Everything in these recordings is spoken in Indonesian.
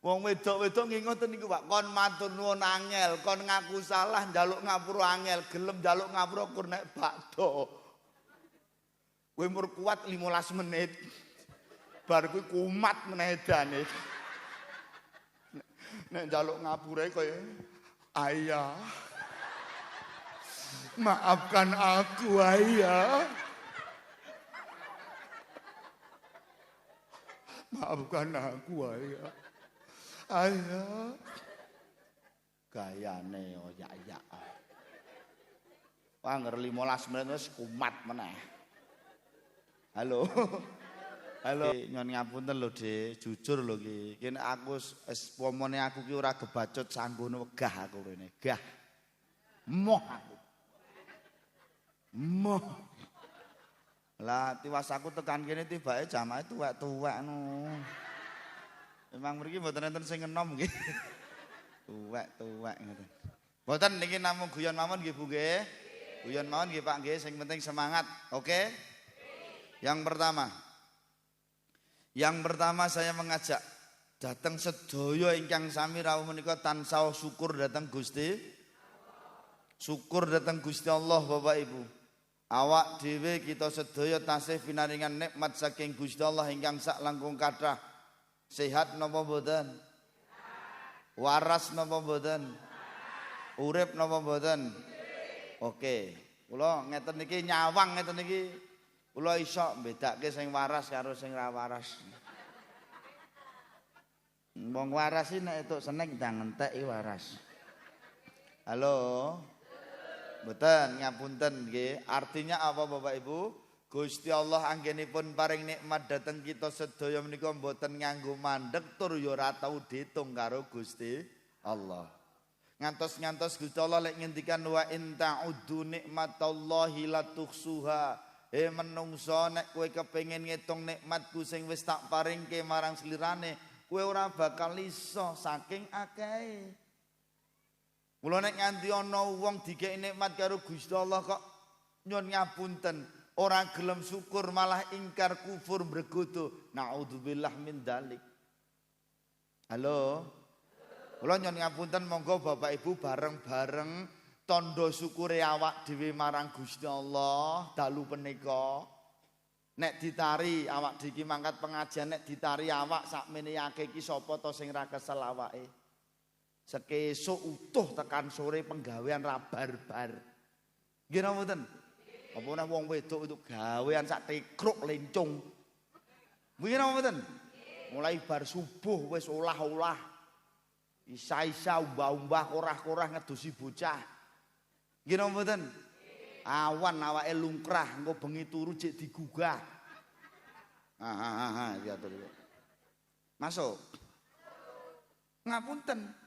Wong wedok-wedok nggih ngoten niku Pak, kon matur nuwun angel, kon ngaku salah njaluk ngapura angel, gelem njaluk ngapura kur nek bakdo. Kowe mur kuat 15 menit. Bar kuwi kumat meneh edane. Nek njaluk ngapura kaya ayah. Maafkan aku ayah. Maafkan aku ayah. Ayah. Gayane ya. Wah nger 15 menit wis kumat meneh. Halo. Halo, nyon ngapunten lho, Dik. Jujur lho iki. Ki nek aku pomone aku ki ora kebacut sanggono wegah aku rene. Gah. Moh aku. Moh. Lah tiwas aku tekan kene tibake jamahe tuwek-tuwek no. Memang mriki mboten enten sing enom nggih. Tuwek-tuwek ngoten. Mboten niki namung guyon mawon nggih Bu nggih. Guyon mawon nggih Pak nggih, sing penting semangat. Oke? Yang pertama saya mengajak datang sedaya ingkang sami rawuh menika tansah syukur datang Gusti. Syukur datang Gusti Allah Bapak Ibu. Awak dhewe kita sedaya tasih pinaringan nikmat saking Gusti Allah ingkang sak langkung kathah. Sehat napa mboten? Waras napa mboten? Urip napa mboten? Oke. Kula ngeten niki nyawang ngeten niki kula iso mbedakake sing waras karo sing ra waras. Wong waras iki nek entuk seneng ndang enteki waras. Halo. Mboten ngapunten nggih. Artinya apa Bapak Ibu? Gusti Allah anggenipun paring nikmat dhateng kita sedaya menika mboten nganggo mandeg tur ya ora tau diitung karo Gusti Allah. Ngantos-ngantos Gusti Allah lek ngendikan wa in ta'uddu nikmatallahi la tuhsuha. Menungso nek kowe kepengin ngitung nikmatku sing wis tak paringke marang slirane, kowe ora bakal iso saking akehe. Mula nek nganti ana wong dikeki nikmat karo Gusti Allah kok nyun ngapunten, ora gelem syukur malah ingkar kufur bergoto. Naudzubillah min dzalik. Halo. Kula nyun ngapunten monggo Bapak Ibu bareng-bareng tondo syukure awak dhewe marang Gusti Allah dalu punika. Nek ditari awak dhewe mangkat pengajian nek ditari awak sakmene akeh iki sapa to sing ra kesel awake. Sekesuk utuh tekan sore penggawean ra barbar. Nggih napa mboten? Apa neh wong wedok itu gawean sak tekruk lencung. Nggih napa mboten? Mulai bar subuh wis olah-olah. Isa-isa umbah-umbah korah-korah ngedusi bocah. Nggih napa mboten? Awan awake lungkrah engko bengi turu jek digugah. Diatur. Masuk. Ngapunten.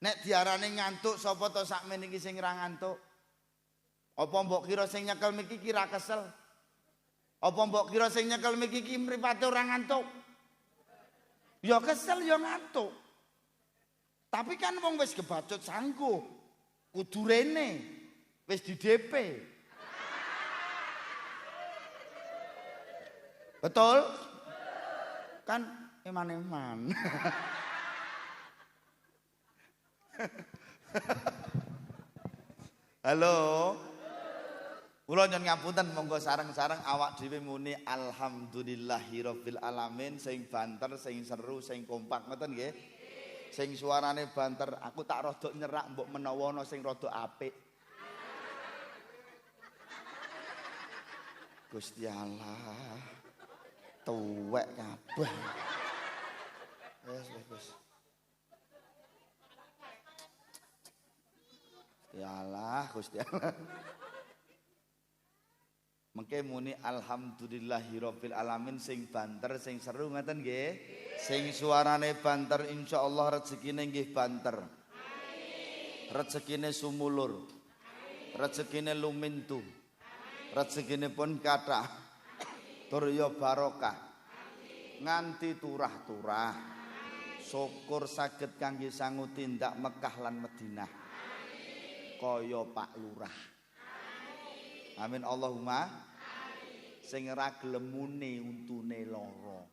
Nek diarani ngantuk sapa to sakmene iki sing ra ngantuk? Apa mbok kira sing nyekel miki kira kesel? Apa mbok kira sing nyekel miki ki mripate ora ngantuk? Ya kesel ya ngantuk. Tapi kan wong wis kebacut sanggup. Kudu rene. Wis di DP. Betul? Kan eman-eman. Halo. Kula nyuwun ngapunten monggo sareng-sareng awak dhewe muni alhamdulillahirabbil alamin sing banter, sing seru, sing kompak ngoten nggih. Sing suarane banter, aku tak rada nyerak mbok menawa ana sing rada apik. Gusti Allah. Tuwek kabeh. Wes. Ya Allah, Gusti Allah. Mengke muni alhamdulillahirabbil alamin sing banter, sing seru ngoten nggih. Sing suarane banter insyaallah rezekine nggih banter. Amin. Rezekine sumulur. Amin. Rezekine lumintu. Amin. Rezekine pun kathah. Tur ya barokah. Amin. Nganti turah-turah. Syukur saged kangge sangu tindak Mekah lan Madinah. Kaya Pak Lurah. Amin Allahumma. Amin. Sing ora gelem mune untune lara.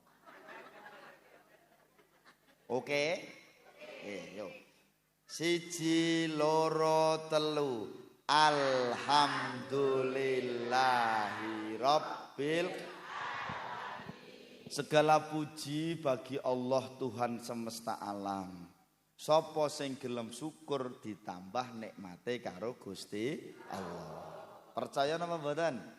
Oke? Yo. 1 2 3 Alhamdulillahirabbil. Segala puji bagi Allah Tuhan semesta alam. Sapa sing gelem syukur ditambah nikmate karo Gusti Allah. Percaya napa mboten?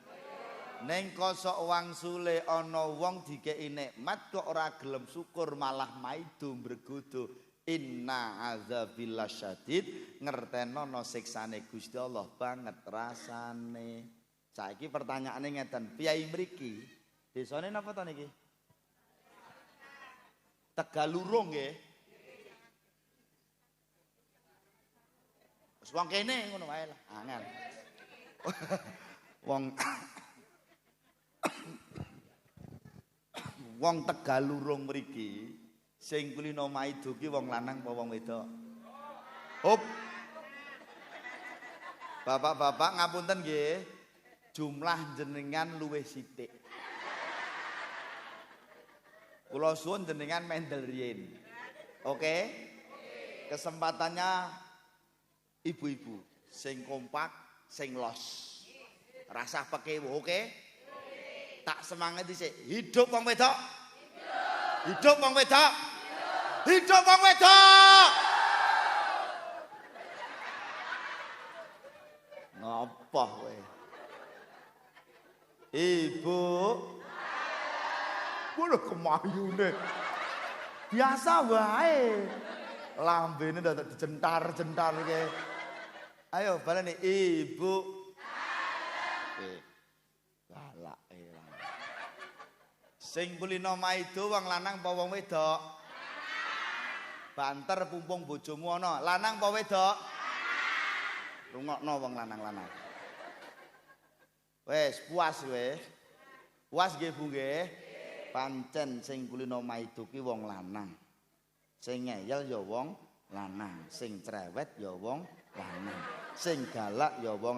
Ning kosok wangsule ana wong dikeki nikmat kok ora gelem syukur malah maido mregodo. Inna azabillah syadid, ngerteno no siksane Gusti Allah banget rasane. Saiki pertanyaane ngeten, piyai mriki desane napa to niki? Tegalurung nggih. Wis wong kene ngono wae lah, angel. Wong Tegalurung mriki sing kulino maido ki wong lanang apa wong wedok? Hop. Bapak-bapak ngapunten nggih. Jumlah jenengan luwih sithik. Kula suwun jenengan mendel riyin. Oke? Kesempatannya ibu-ibu sing kompak, sing los. Rasah pekewo, oke? Tak semangat dhisik. Hidup wong wedok. Hidup wong wedok. Hidup wong wedok. Ngapa kowe? Ibu. Kulo kemayune. Biasa wae. Lambene dadak dijentar-jentar iki. Ayo baleni ibu. Galak sing kulino maido wong lanang apa wong wedok? Banter pumpung bojomu ana, lanang apa wedok? Rungokno wong lanang-lanang. Wes puas wis. Puas nggih Bu nggih. Pancen sing kulino maido ki wong lanang. Sing ngeyel ya wong lanang, sing cerewet ya wong lanang. Sing galak ya wong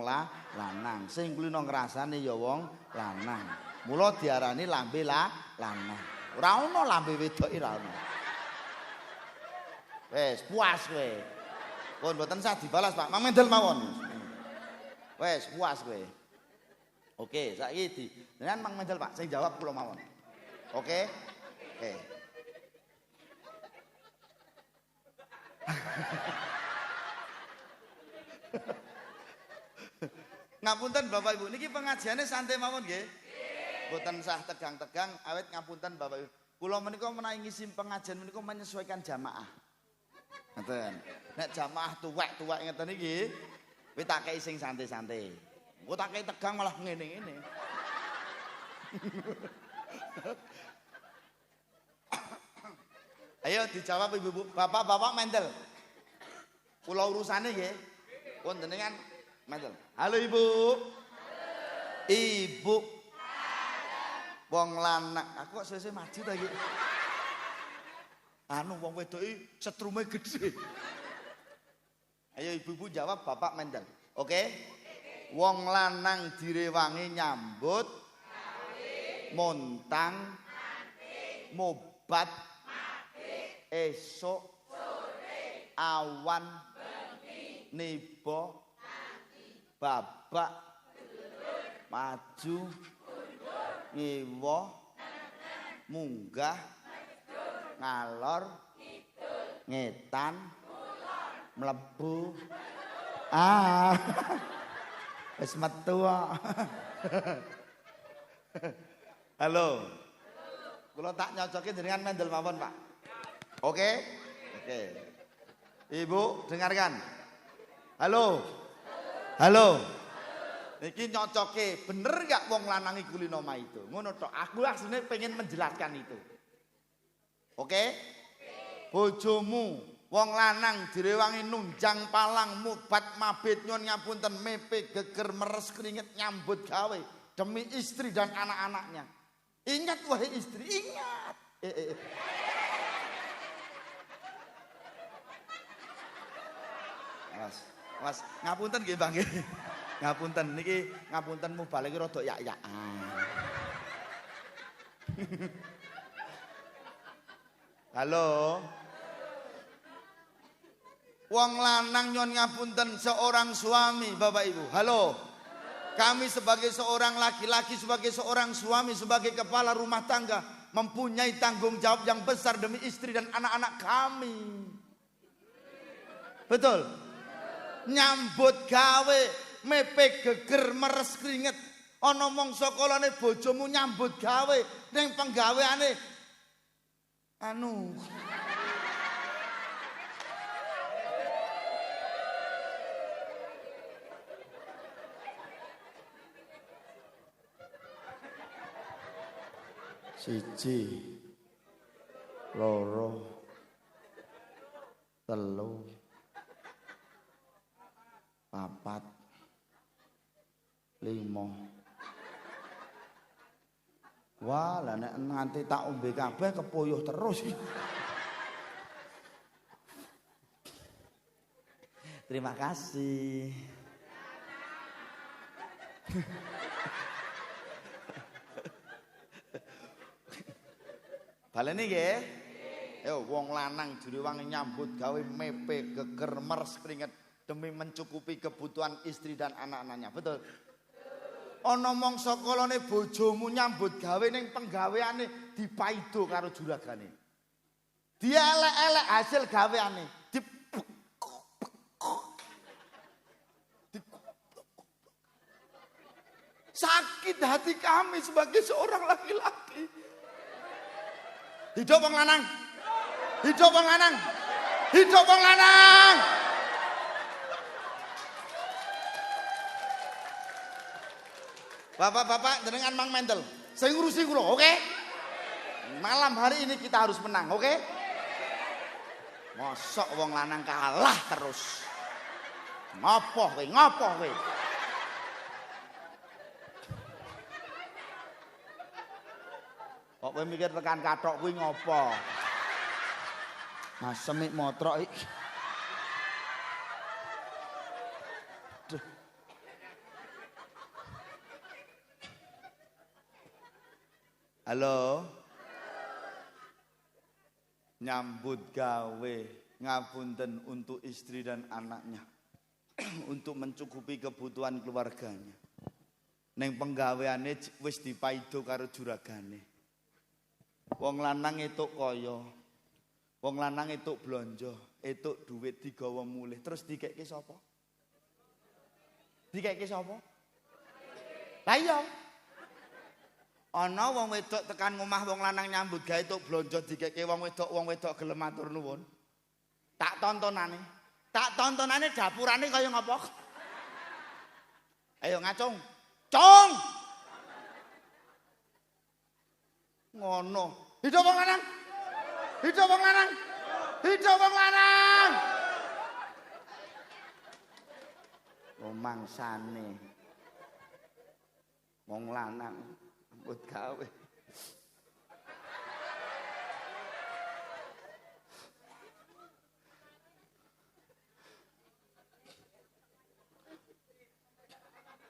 lanang, sing kulino ngrasani ya wong lanang. Mula diarani lambe lanang. Ora ono lambe wedok ora ono. Wes puas kowe. Pun mboten sah dibalas Pak. Mang Mendel mawon. Wes puas kowe. Oke, saiki dengan Mang Mendel Pak sing jawab kula mawon. Oke? Oke. Ngapunten Bapak Ibu, niki pengajiannya santai mawon nggih. Mboten sah tegang-tegang awet ngapunten Bapak Ibu. Kula menika menawi ngisi pengajian menika menyesuaikan jamaah. Ngoten. Nek jamaah tuwek-tuwek ngeten iki, kowe tak kei sing santai-santai. Engko tak kei tegang malah ngene-ngene. Ayo dijawab Ibu-ibu, Bapak-bapak Mendel. Kula urusane nggih. Pun jenengan Mendel. Halo Ibu. Ibu. Wong lanang, aku kok sesuk maju ta iki. Anu wong wedok iki setrume gedhe. Ayo ibu-ibu jawab Bapak Mendel. Oke? Wong lanang direwangi nyambut montang mobat esok awan nibo babak maju ngiwo munggah ngalor ngetan mlebu wis metu kok. Halo. Kula tak nyocokin jenengan Mendel mawon, Pak. Oke? Oke. Ibu dengarkan. Halo. Halo. Iki nyocoke, bener gak wong lanang iku linoma itu? Ngono tok. Aku asline pengen menjelaskan itu. Oke? Bojomu wong lanang direwangi nunjang palang mubat mabit nyun ngapunten mepe geger meres keringet nyambut gawe demi istri dan anak-anaknya. Ingat wahai istri, ingat. Mas, ngapunten nggih Bang nggih. Ngapunten niki ngapunten mubalik rada yak-yakan. Halo. Wong lanang nyon ngapunten seorang suami, Bapak Ibu. Halo. Kami sebagai seorang laki-laki, sebagai seorang suami, sebagai kepala rumah tangga mempunyai tanggung jawab yang besar demi istri dan anak-anak kami. Betul. Nyambut gawe, mepe geger meres keringet. Ana mangsa kalane bojomu nyambut gawe ning penggaweane anu. Siji, loro, telu, papat, lima. Wah, lah nek nganti tak ombe kabeh kepuyuh terus. Terima kasih. Baleni nggih. Yo wong lanang direwangi nyambut gawe mepe geger meres keringet demi mencukupi kebutuhan istri dan anak-anaknya. Betul. Ana mangsa kalane bojomu nyambut gawe ning penggaweane dipaido karo juragane. Dielek-elek hasil gaweane. Sakit hati kami sebagai seorang laki-laki. Hidup wong lanang. Hidup wong lanang. Hidup wong lanang. Bapak-bapak jenengan mang mental. Saya ngurusi kula, oke? Malam hari ini kita harus menang, oke? Mosok wong lanang kalah terus. Ngopo kowe, ngopo kowe? Kok kowe mikir tekan kathok kuwi ngopo? Mas semik motrok iki. Halo. Nyambut gawe ngapunten untuk istri dan anaknya. Untuk mencukupi kebutuhan keluarganya. Neng penggaweane wis dipaido karo juragane. Wong lanang etuk kaya. Wong lanang etuk blonjo, etuk duit digawa mulih. Terus dikekke sapa? Dikekke sapa? Lah iya. Ana wong wedok tekan ngomah wong lanang nyambut gawe tuk blonjo dikekke wong wedok gelem matur nuwun. Tak tontonane. Tak tontonane dapurane kaya ngapa? Ayo ngacung. Cung. Ngono. Hidup wong lanang. Hidup wong lanang. Hidup wong lanang. Rumangsane. Wong lanang nyambut gawe.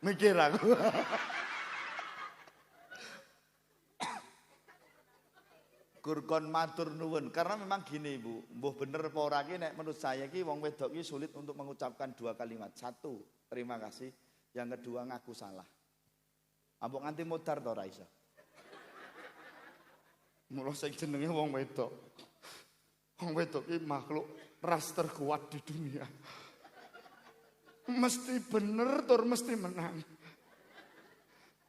Mikir aku. Kurkon matur nuwun karena memang gini Bu, mbuh bener apa ora ki nek menurut saya ki wong wedok ki sulit untuk mengucapkan dua kalimat. Satu, terima kasih. Yang kedua ngaku salah. Ambok nganti modar to ora iso. Mula sing jenenge wong wedok. Wong wedok ki makhluk ras terkuat di dunia. Mesti bener tur mesti menang.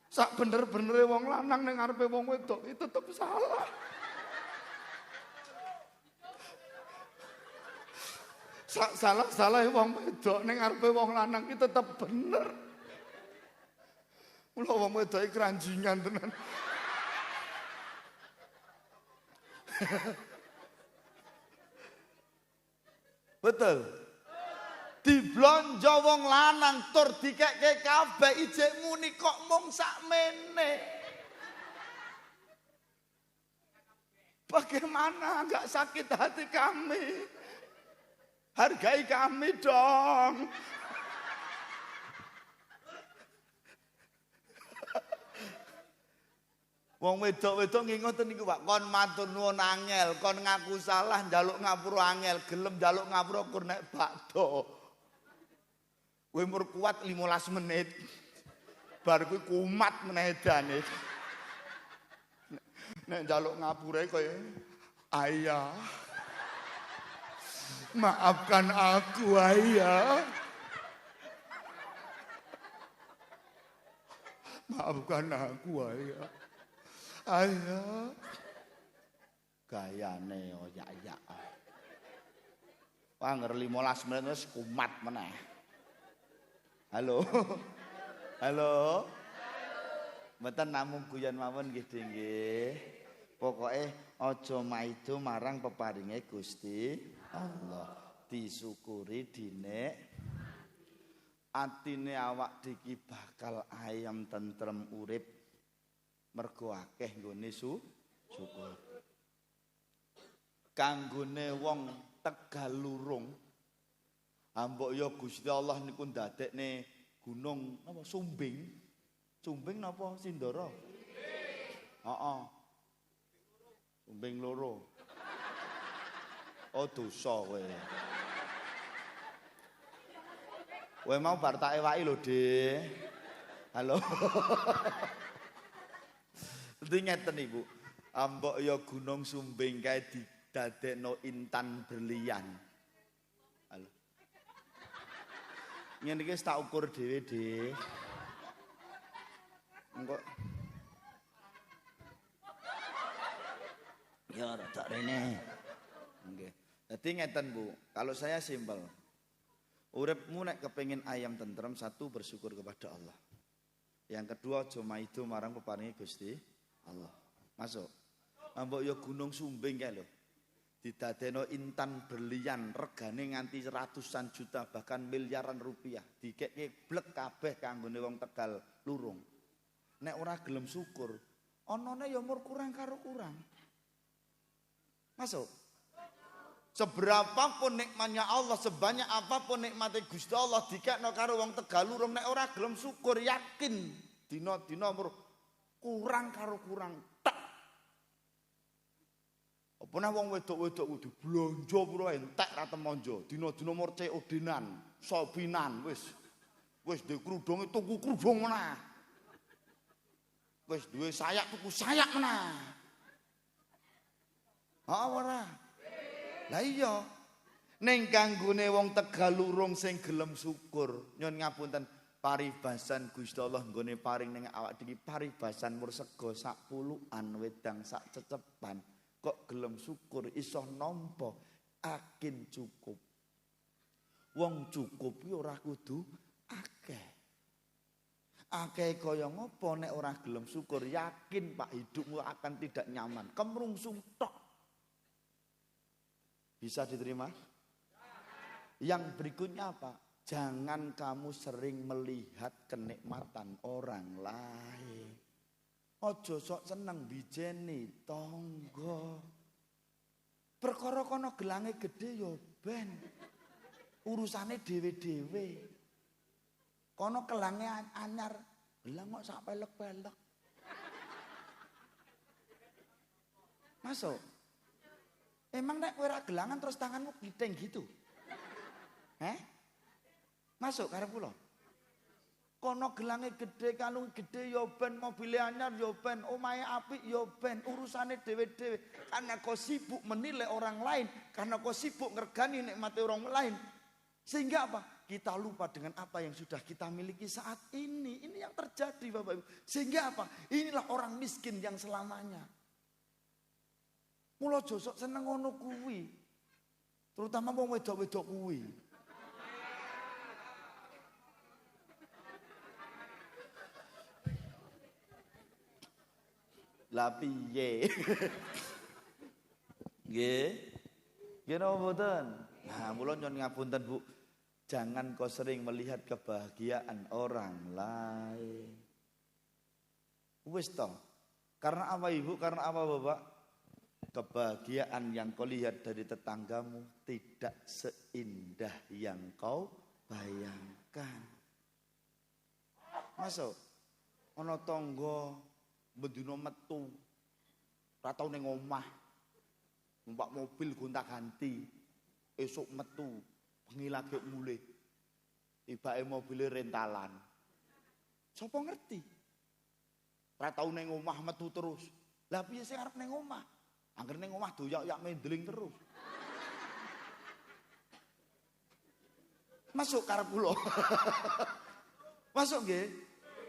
Sak bener-benere wong lanang ning ngarepe wong wedok itu tetep salah. Salah wong wedok ning ngarepe wong lanang iki tetep bener. Mula wong wedok iki keranjingan tenan. Betul. Diblonjo wong lanang tur dikekke kabeh ijek muni kok mung sakmene. Bagaimana enggak sakit hati kami? Hargai kami dong. Wong wedok-wedok nggih ngoten niku Pak, kon matur nuwun angel, kon ngaku salah njaluk ngapura angel, gelem njaluk ngapura kur nek bakdo. Kowe mur kuat 15 menit. Bar kuwi kumat meneh edane. Nek njaluk ngapura kaya ayah. Maafkan aku ayah. Maafkan aku ayah. Ayah. Gayane oyak-oyak. Wah nger 15 menit wis kumat meneh. Halo. Halo. Mboten namung guyon mawon nggih nggih. Pokoke aja maido marang peparinge Gusti Allah. Disyukuri dinek atine awak diki bakal ayam tentrem urip mergo akeh nggone syukur. Kanggone wong Tegal Lurung ambok ya Gusti Allah niku ndadekne gunung napa Sumbing. Sumbing napa Sindoro? Heeh. Sumbing loro. Oh dosa kowe. Kowe mau bar tak ewaki lho, Dik. Halo. Dadi ngeten Ibu. Ambok ya Gunung Sumbing kae didadekno intan berlian. Halo. Ngene iki tak ukur dhewe, Dik. Engko ya rada rene. Nggih. Dadi ngeten Bu, kalau saya simpel. Uripmu nek kepengin ayam tentrem, satu bersyukur kepada Allah. Yang kedua aja maido marang peparinge Gusti Allah. Masuk. Ambok ya Gunung Sumbing kae lho. Didadekno intan berlian regane nganti ratusan juta bahkan miliaran rupiah. Dikekke blek kabeh kanggone wong Tegal Lurung. Nek ora gelem syukur, anane ya mur kurang karo kurang. Masuk. Seberapapun nikmatnya Allah, sebanyak apapun nikmatnya Gusti Allah dikekno karo wong Tegal Lurung nek ora gelem syukur yakin dina-dina mur kurang karo kurang tak. Apa nah wong wedok-wedok kudu blonjo pura entek ra temonjo, dina-dina mur COD-nan, sobinan wis duwe krudunge tuku krudung meneh. Wis duwe sayak tuku sayak meneh. Ora. Lah iya. Ning kanggone wong Tegal Lurung sing gelem syukur, nyun ngapunten paribasan Gusti Allah nggone paring ning awak dhewe paribasan mur sega sak puluhan wedang sak cecepan. Kok gelem syukur iso nampa akin cukup. Wong cukup iki ora kudu akeh. Akeh kaya ngopo nek ora gelem syukur yakin Pak hidupmu akan tidak nyaman. Kemrungsung tok. Bisa diterima? Yang berikutnya apa? Jangan kamu sering melihat kenikmatan orang lain. Ojo sok seneng bijeni tangga. Perkara kono gelange gedhe ya ben. Urusane dhewe-dhewe. Kono kelange anyar, gelang kok sak pelek-pelek. Masuk. Emang nek kowe ra gelangan terus tanganmu giting gitu. Masuk karo kula. Kono gelange gede, kalung gede ya ben, mobile anyar ya ben, omahe apik ya ben, urusane dhewe-dhewe. Karena kau sibuk menilai orang lain, karena kau sibuk ngergani nikmati orang lain. Sehingga apa? Kita lupa dengan apa yang sudah kita miliki saat ini. Ini yang terjadi Bapak Ibu. Sehingga apa? Inilah orang miskin yang selamanya. Mula josok seneng ngono kuwi. Terutama wong wedok-wedok kuwi. Lah piye? Nggih. Nggih napa mboten? Nah, mula nyuwun ngapunten Bu. Jangan kau sering melihat kebahagiaan orang lain. Wis toh. Karena apa Ibu? Karena apa Bapak? Kebahagiaan yang kau lihat dari tetanggamu tidak seindah yang kau bayangkan. Masuk. Ono tangga bendina metu. Ora tau ning omah. Numpak mobil gonta-ganti. Esuk metu, bengi lagi mulih. Tibake mobile rentalan. Sopo ngerti? Ora tau ning omah metu terus. Lah piye sing arep ning omah? Angger ning omah doyak-yak mendling terus. Masuk karep kula. Masuk nggih.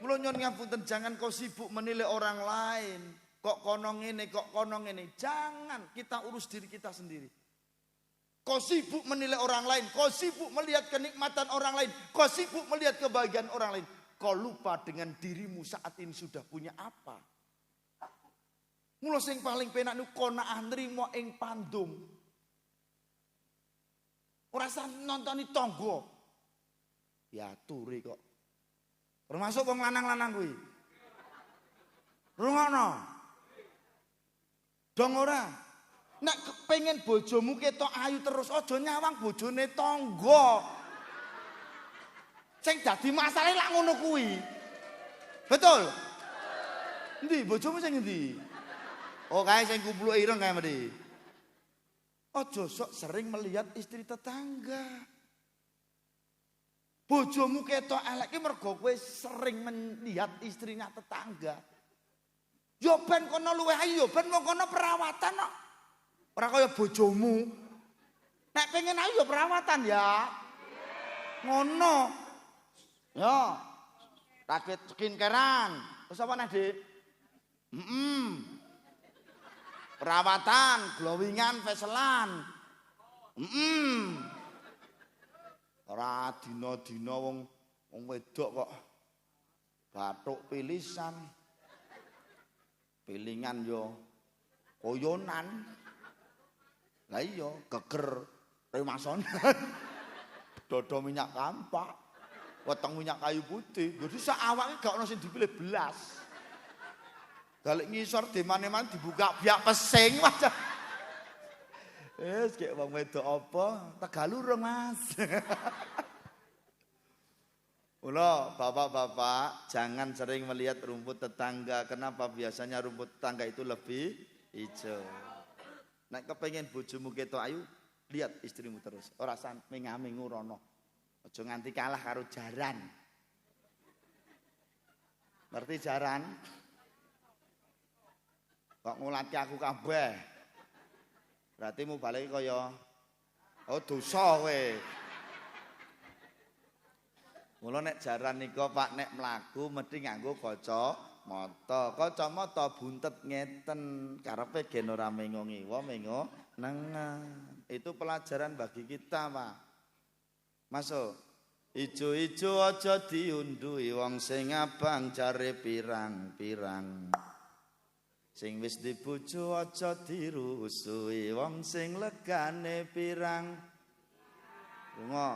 Mula nyuwun ngapunten jangan kau sibuk menilai orang lain. Kok kono ngene, kok kono ngene. Jangan, kita urus diri kita sendiri. Kau sibuk menilai orang lain, kau sibuk melihat kenikmatan orang lain, kau sibuk melihat kebahagiaan orang lain. Kau lupa dengan dirimu saat ini sudah punya apa. Mula sing paling penak niku qanaah nrimo ing pandum. Ora usah nontoni tangga. Ya turi kok. Termasuk wong lanang-lanang kuwi. Rungokno. Dong ora. Nek pengen bojomu ketok ayu terus aja nyawang bojone tangga. Sing dadi masalah lak ngono kuwi. Betul? Endi bojomu sing endi? Oh kae sing kumpul ireng kae mesti. Aja sok sering melihat istri tetangga. Bojomu ketok elek ki mergo kowe sering melihat istrinya tetangga. Yo ben kono luwih ayu, yo ben wong kono perawatan kok. Ora kaya bojomu. Nek pengen ayu yo perawatan ya. Ngono. Yo. Rakit skincarean. Terus apa nek, Dik? Perawatan, glowingan, facialan. Ora dina-dina wong wedok kok bathuk pilisan. Pilingan yo koyonan. Lah iya geger remasonan. Dodo minyak kampak. Weteng minyak kayu putih. Jadi sak awake gak ono sing dipilih belas. Balik ngisor dimane-mane dibuka biak pesing wae. Wis kek wong wedok apa? Tegalurung, Mas. Mula bapak-bapak jangan sering melihat rumput tetangga. Kenapa? Biasanya rumput tetangga itu lebih hijau. Nek kepengen bojomu ketok ayu, lihat istrimu terus. Ora san mengamingu rono. Aja nganti kalah karo jaran. Ngerti jaran? Kok ngulati aku kabeh. Berarti mu balik kaya dosa kowe. Mula nek jaran nika Pak nek mlaku mesti nganggo kacamata. Kacamata buntet ngeten karepe gen ora mengo ngiwa mengo nengen. Itu pelajaran bagi kita, Pak. Masuk. Ijo-ijo aja diundhuhi wong sing abang jare pirang-pirang. Sing wis dibojo aja dirusui wong sing legane pirang.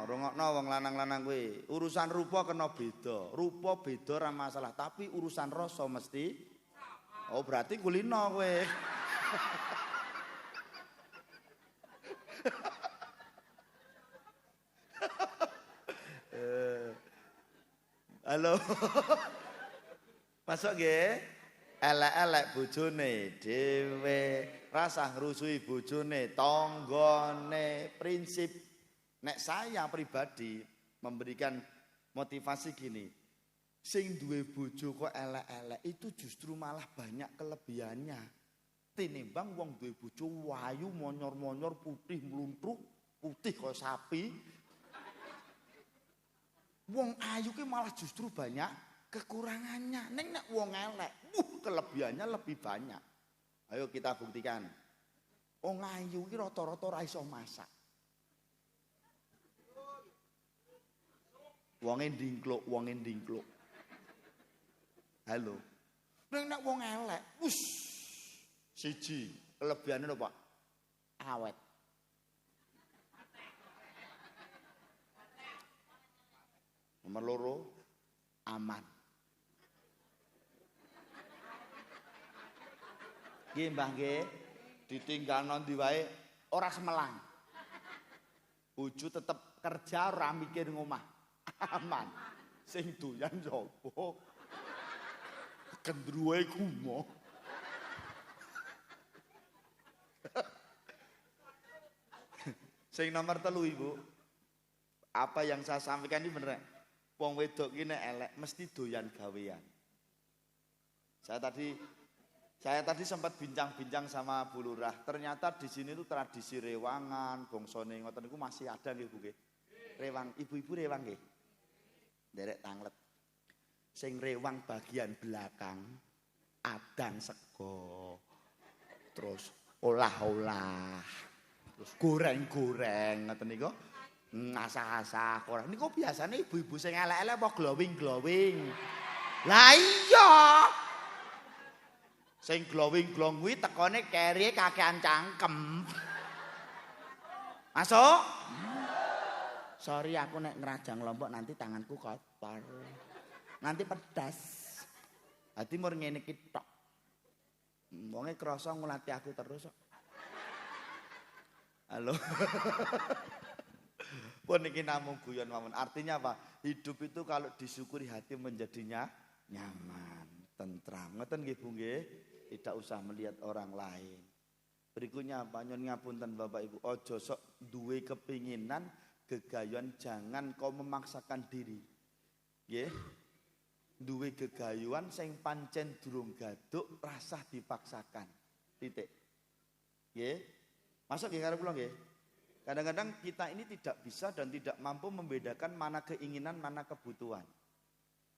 Rungokno wong lanang-lanang kuwi. Urusan rupa kena beda. Rupa beda ora masalah, tapi urusan rasa mesti. Oh berarti kulino kowe. Halo. Masuk nggih? Elek-elek bojone dhewe, rasa ngrusui bojone, tanggane, prinsip. Nek saya pribadi memberikan motivasi gini. Sing duwe bojo kok elek-elek itu justru malah banyak kelebihannya. Tinimbang wong duwe bojo wayu monyor-monyor putih mluntruk, putih kaya sapi. Wong ayu ki malah justru banyak kekurangannya. Nek wong elek, kelebihannya lebih banyak. Ayo kita buktikan. Wong ayu ki rata-rata ora iso masak. Wonge ndingkluk. Halo. Nek wong elek, siji, kelebihane lho, Pak. Awet. Nomor loro, aman. Nggih Mbah nggih, ditinggalno ndi wae ora semelang. Bojo tetep kerja ora mikir ngomah. Aman. Sing doyan sapa? gendruwe gumo. Sing nomor 3 Ibu. Apa yang saya sampaikan ini bener. Wong wedok ki nek elek mesti doyan gawean. Saya tadi sempat bincang-bincang sama Bu Lurah. Ternyata di sini tuh tradisi rewangan, bongsone ngoten niku masih ada nggih Bu nggih. Rewang, ibu-ibu rewang nggih. Derek tanglet. Sing rewang bagian belakang adang sego. Terus olah-olah. Terus goreng-goreng ngoten niku. Ngasah-asah ora niku biasane ibu-ibu sing elek-elek apa glowing-glowing. Lah iya. Sing glowing-glowing kuwi tekone kerie kakean cangkem. Masuk? Sorry aku nek ngerajang lombok nanti tanganku kotor. Nanti pedas. Dadi mur ngene iki tok. Wonge krasa ngulati aku terus kok. Halo. Pun iki namung guyon mawon. Artinya apa? Hidup itu kalau disyukuri hati menjadinya nyaman, tentram. Ngoten nggih Bu nggih? Tidak usah melihat orang lain. Berikutnya apa? Nyun ngapunten Bapak Ibu, ojo sok duwe kepinginan, gegayuan, jangan kau memaksakan diri. Nggih. Duwe gegayuan sing pancen durung gaduk rasah dipaksakan. Titik. Nggih. Masuk nggih karo kula nggih? Kadang-kadang kita ini tidak bisa dan tidak mampu membedakan mana keinginan, mana kebutuhan.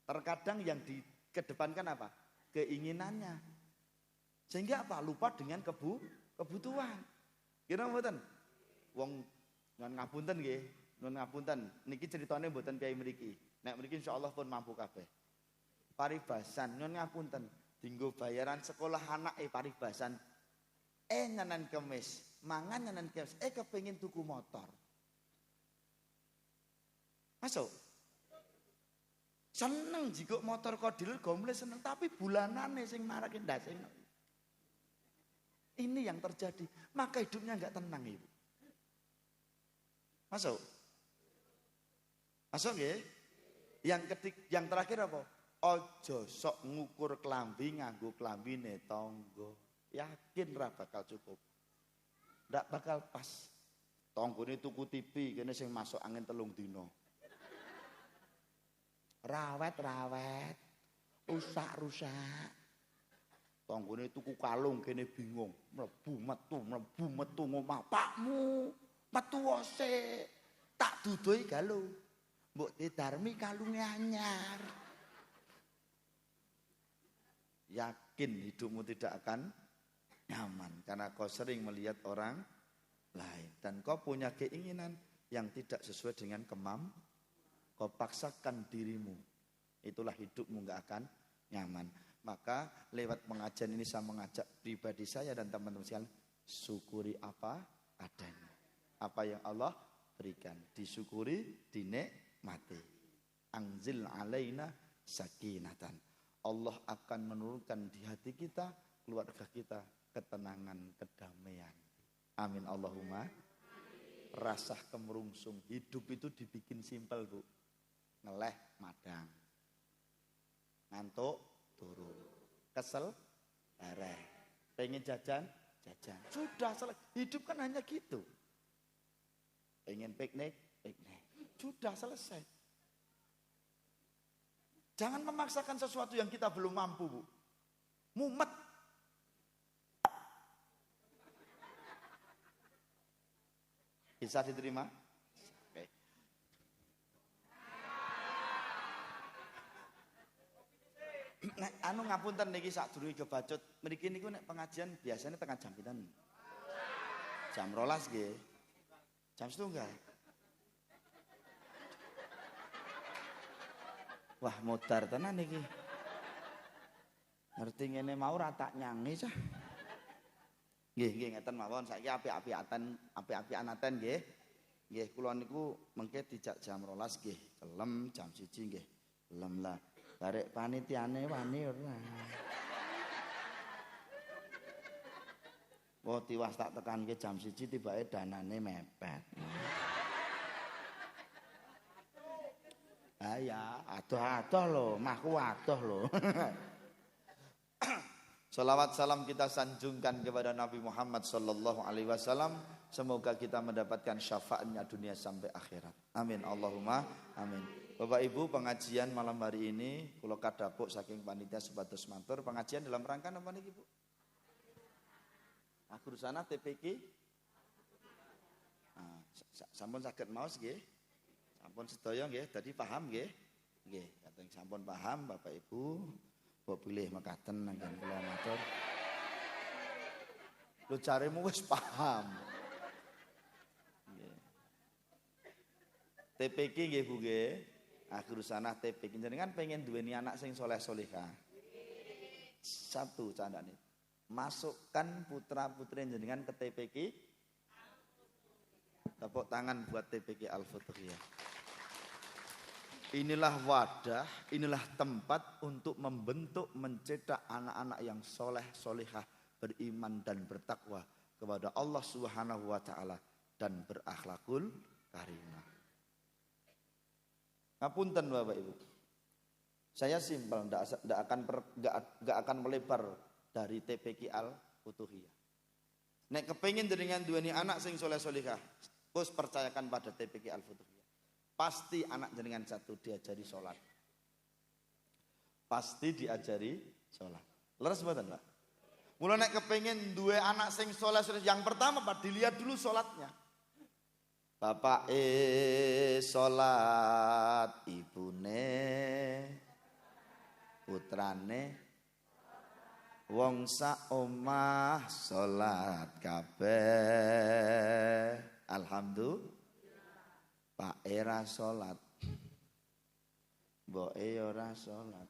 Terkadang yang dikedepankan apa? Keinginannya. Sehingga apa? Lupa dengan kebutuhan. Kira mboten? Wong nyuwun ngapunten nggih, nyuwun ngapunten. Niki ceritane mboten piyai mriki. Nek mriki insyaallah pun mampu kabeh. Paribasan nyuwun ngapunten, dinggo bayaran sekolah anake paribasan. Nyanan kemis, mangan nyanan kemis, kepengin tuku motor. Masuk. Seneng jika motor kodil gomle seneng, tapi bulanane sing marake ndasing. Ini yang terjadi, maka hidupnya enggak tenang Ibu. Masuk. Masuk nggih? Yang terakhir apa? Ojo sok ngukur klambi nganggo klambine tangga. Yakin ra bakal cukup. Ndak bakal pas. Tanggane tuku TV kene sing masuk angin 3 dina. Rawet-rawet. Rusak-rusak. Tanggane tuku kalung kene bingung. Mlebu metu ngomah pakmu. Metu wose. Tak dudoi galuh. Mbok didarmi kalunge anyar. Yakin hidupmu tidak akan nyaman karena kau sering melihat orang lain dan kau punya keinginan yang tidak sesuai dengan kau paksakan dirimu, itulah hidupmu nggak akan nyaman. Maka lewat pengajian ini saya mengajak pribadi saya dan teman-teman sekalian, syukuri apa adanya, apa yang Allah berikan, disyukuri, dinikmati. Anzil alaina sakinatan, Allah akan menurunkan di hati kita, keluarga kita, ketenangan, kedamaian. Amin Allahumma. Rasa kemerungsung. Hidup itu dibikin simpel Bu. Ngeleh madang. Ngantuk turun. Kesel bareng. Pengen jajan. Sudah selesai. Hidup kan hanya gitu. Pengen piknik. Sudah selesai. Jangan memaksakan sesuatu yang kita belum mampu Bu. Mumet. Bisa diterima? Oke. Nek anu ngapunten niki sadurunge kebacut, mriki niku nek pengajian biasanya tengah jam pinten? Jam 12 nggih. Jam 7. Wah, modar tenan niki. Ngerti ngene mau ra tak nyangi cah. Nggih ngeten mawon, saiki apik-apikan aten nggih. Nggih kula niku mengke dijak jam 12 nggih, kelem jam 1 nggih. Kelem lah. Barek panitiane wani ora. Wah tiwas tak tekanke jam 1 tibake danane mepet. Ah ya, adoh-adoh lho, mahku adoh lho. Salawat salam kita sanjungkan kepada Nabi Muhammad sallallahu alaihi wasallam. Semoga kita mendapatkan syafaatnya dunia sampai akhirat. Amin Allahumma amin. Bapak Ibu, pengajian malam hari ini kula kadhapuk saking panitia sebatas matur, pengajian dalam rangka apa niki, Bu? Akhir sana TPK. Sampun saged maos nggih. Sampun sedaya nggih, dadi paham nggih. Nggih, kateng sampun paham Bapak Ibu. Mbok pilih mekaten nanggen kula matur. Lho jaremu wis paham. Nggih. TPK nggih Bu nggih. Akhir sana TPK jenengan pengen duweni anak sing soleh solehah. Satu candane. Masukkan putra-putri jenengan ke TPK. Tepuk tangan buat TPK Al-Futuhiyah. Inilah wadah, inilah tempat untuk membentuk, mencetak anak-anak yang soleh, solehah, beriman dan bertakwa kepada Allah Subhanahu wa Ta'ala dan berakhlakul karimah. Ngapunten Bapak Ibu, saya simpel, nggak akan melebar dari TPK Al-Futuhiyah. Nek kepengin dengan duweni anak sing soleh solehah, bos percayakan pada TPK Al-Futuhiyah. Pasti anak jenengan satu diajari sholat. Pasti diajari sholat. Leres mboten, Pak? Mula nek kepengin duwe anak sing soleh, yang pertama Pak dilihat dulu sholatnya. Bapak sholat, ibune, putrane, wong sak omah sholat kabeh. Alhamdulillah. Pak era sholat, mbok ora sholat,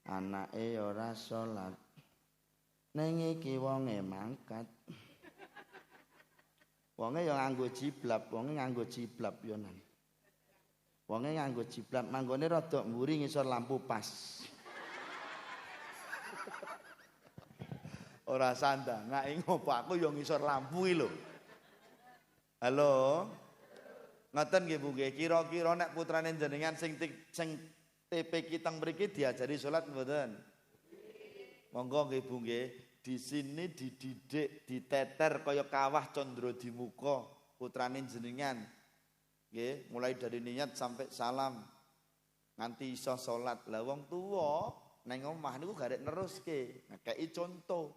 anak ora sholat, neng iki wonge mangkat, wonge yang nganggo jiblab, wonge nganggo jiblab yonan, wonge nganggo jiblab, manggone rada mburi ngisor lampu pas, ora sandang, nggak ngopo aku yang ngisor lampu lho, halo. Ngaten nggih Bu nggih, kira-kira nek putrane jenengan sing TPK teng mriki diajari salat mboten? Monggo nggih Bu nggih, di sini dididik, diteter kaya kawah condro di muka putrane jenengan. Nggih, mulai dari niat sampai salam nganti iso salat. Lah wong tuwa nang omah niku garek neruske, ngekeki contoh.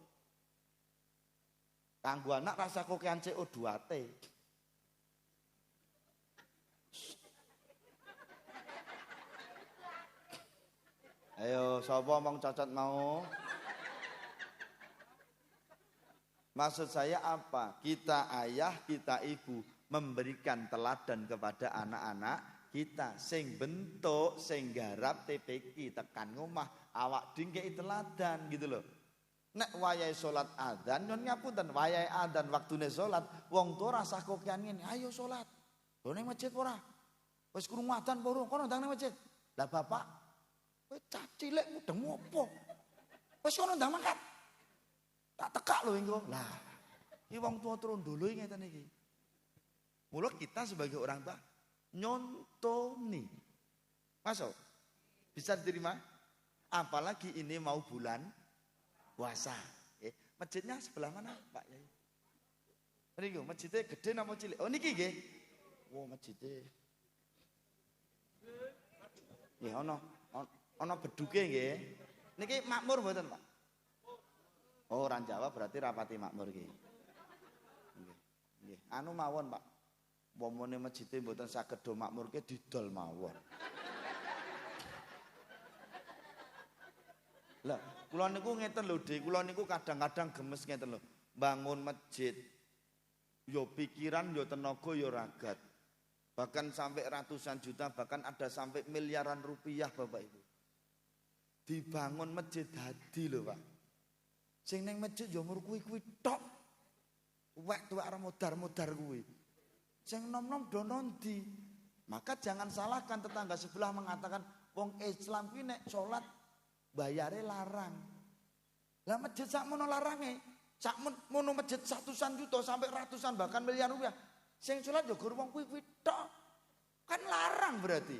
Kanggo anak rasa kokean CO2T. Ayo, sapa omong cocot mau? Maksud saya apa? Kita ayah, kita ibu memberikan teladan kepada anak-anak kita. Sing bentuk, sing garap TPK tekan ngomah, awak dingkei teladan gitu loh. Nek wayahe salat adzan, nyon ngapunten, wayahe adzan waktune salat, wong tuwa rasah kokean ngene, ayo salat. Lho ning masjid ora? Wis krungu adzan apa kono ndang ning masjid. Lah bapak, kowe cah cilik mudeng opo? Wis kono ndang mangkat. Tak tekak lho engko. Lah, iki wong tuwa trondolo ngeten iki. Mula kita sebagai orang tua nyontoni. Masuk? Bisa diterima? Apalagi ini mau bulan puasa. Masjidnya sebelah mana, Pak Yai? Mriki masjidnya gede napa cilik? Oh niki nggih. Wo masjidnya. Nggih ana beduke nggih. Niki makmur mboten, Pak? Oh, orang Jawa berarti rapati makmur nggih. Nggih. Anu mawon, Pak. Pomone masjidé mboten saged do makmurke didol mawon. Lah, kula niku ngeten lho, Dik. Kula niku kadang-kadang gemes ngeten lho. Bangun masjid yo pikiran, yo tenaga, yo ragat. Bahkan sampai ratusan juta, bahkan ada sampai miliaran rupiah, Bapak Ibu. Dibangun masjid dadi lho, Pak. Sing ning masjid yo mur kuwi-kuwi tok. Tuwek-tuwek arep modar-modar kuwi. Sing nom-nom do nondi. Maka jangan salahkan tetangga sebelah mengatakan wong Islam ki nek salat bayare larang. Lah masjid sakmono larange. Sakmono masjid ratusan juta sampai ratusan bahkan miliar rupiah. Sing salat yo gur wong kuwi-kuwi tok. Kan larang berarti.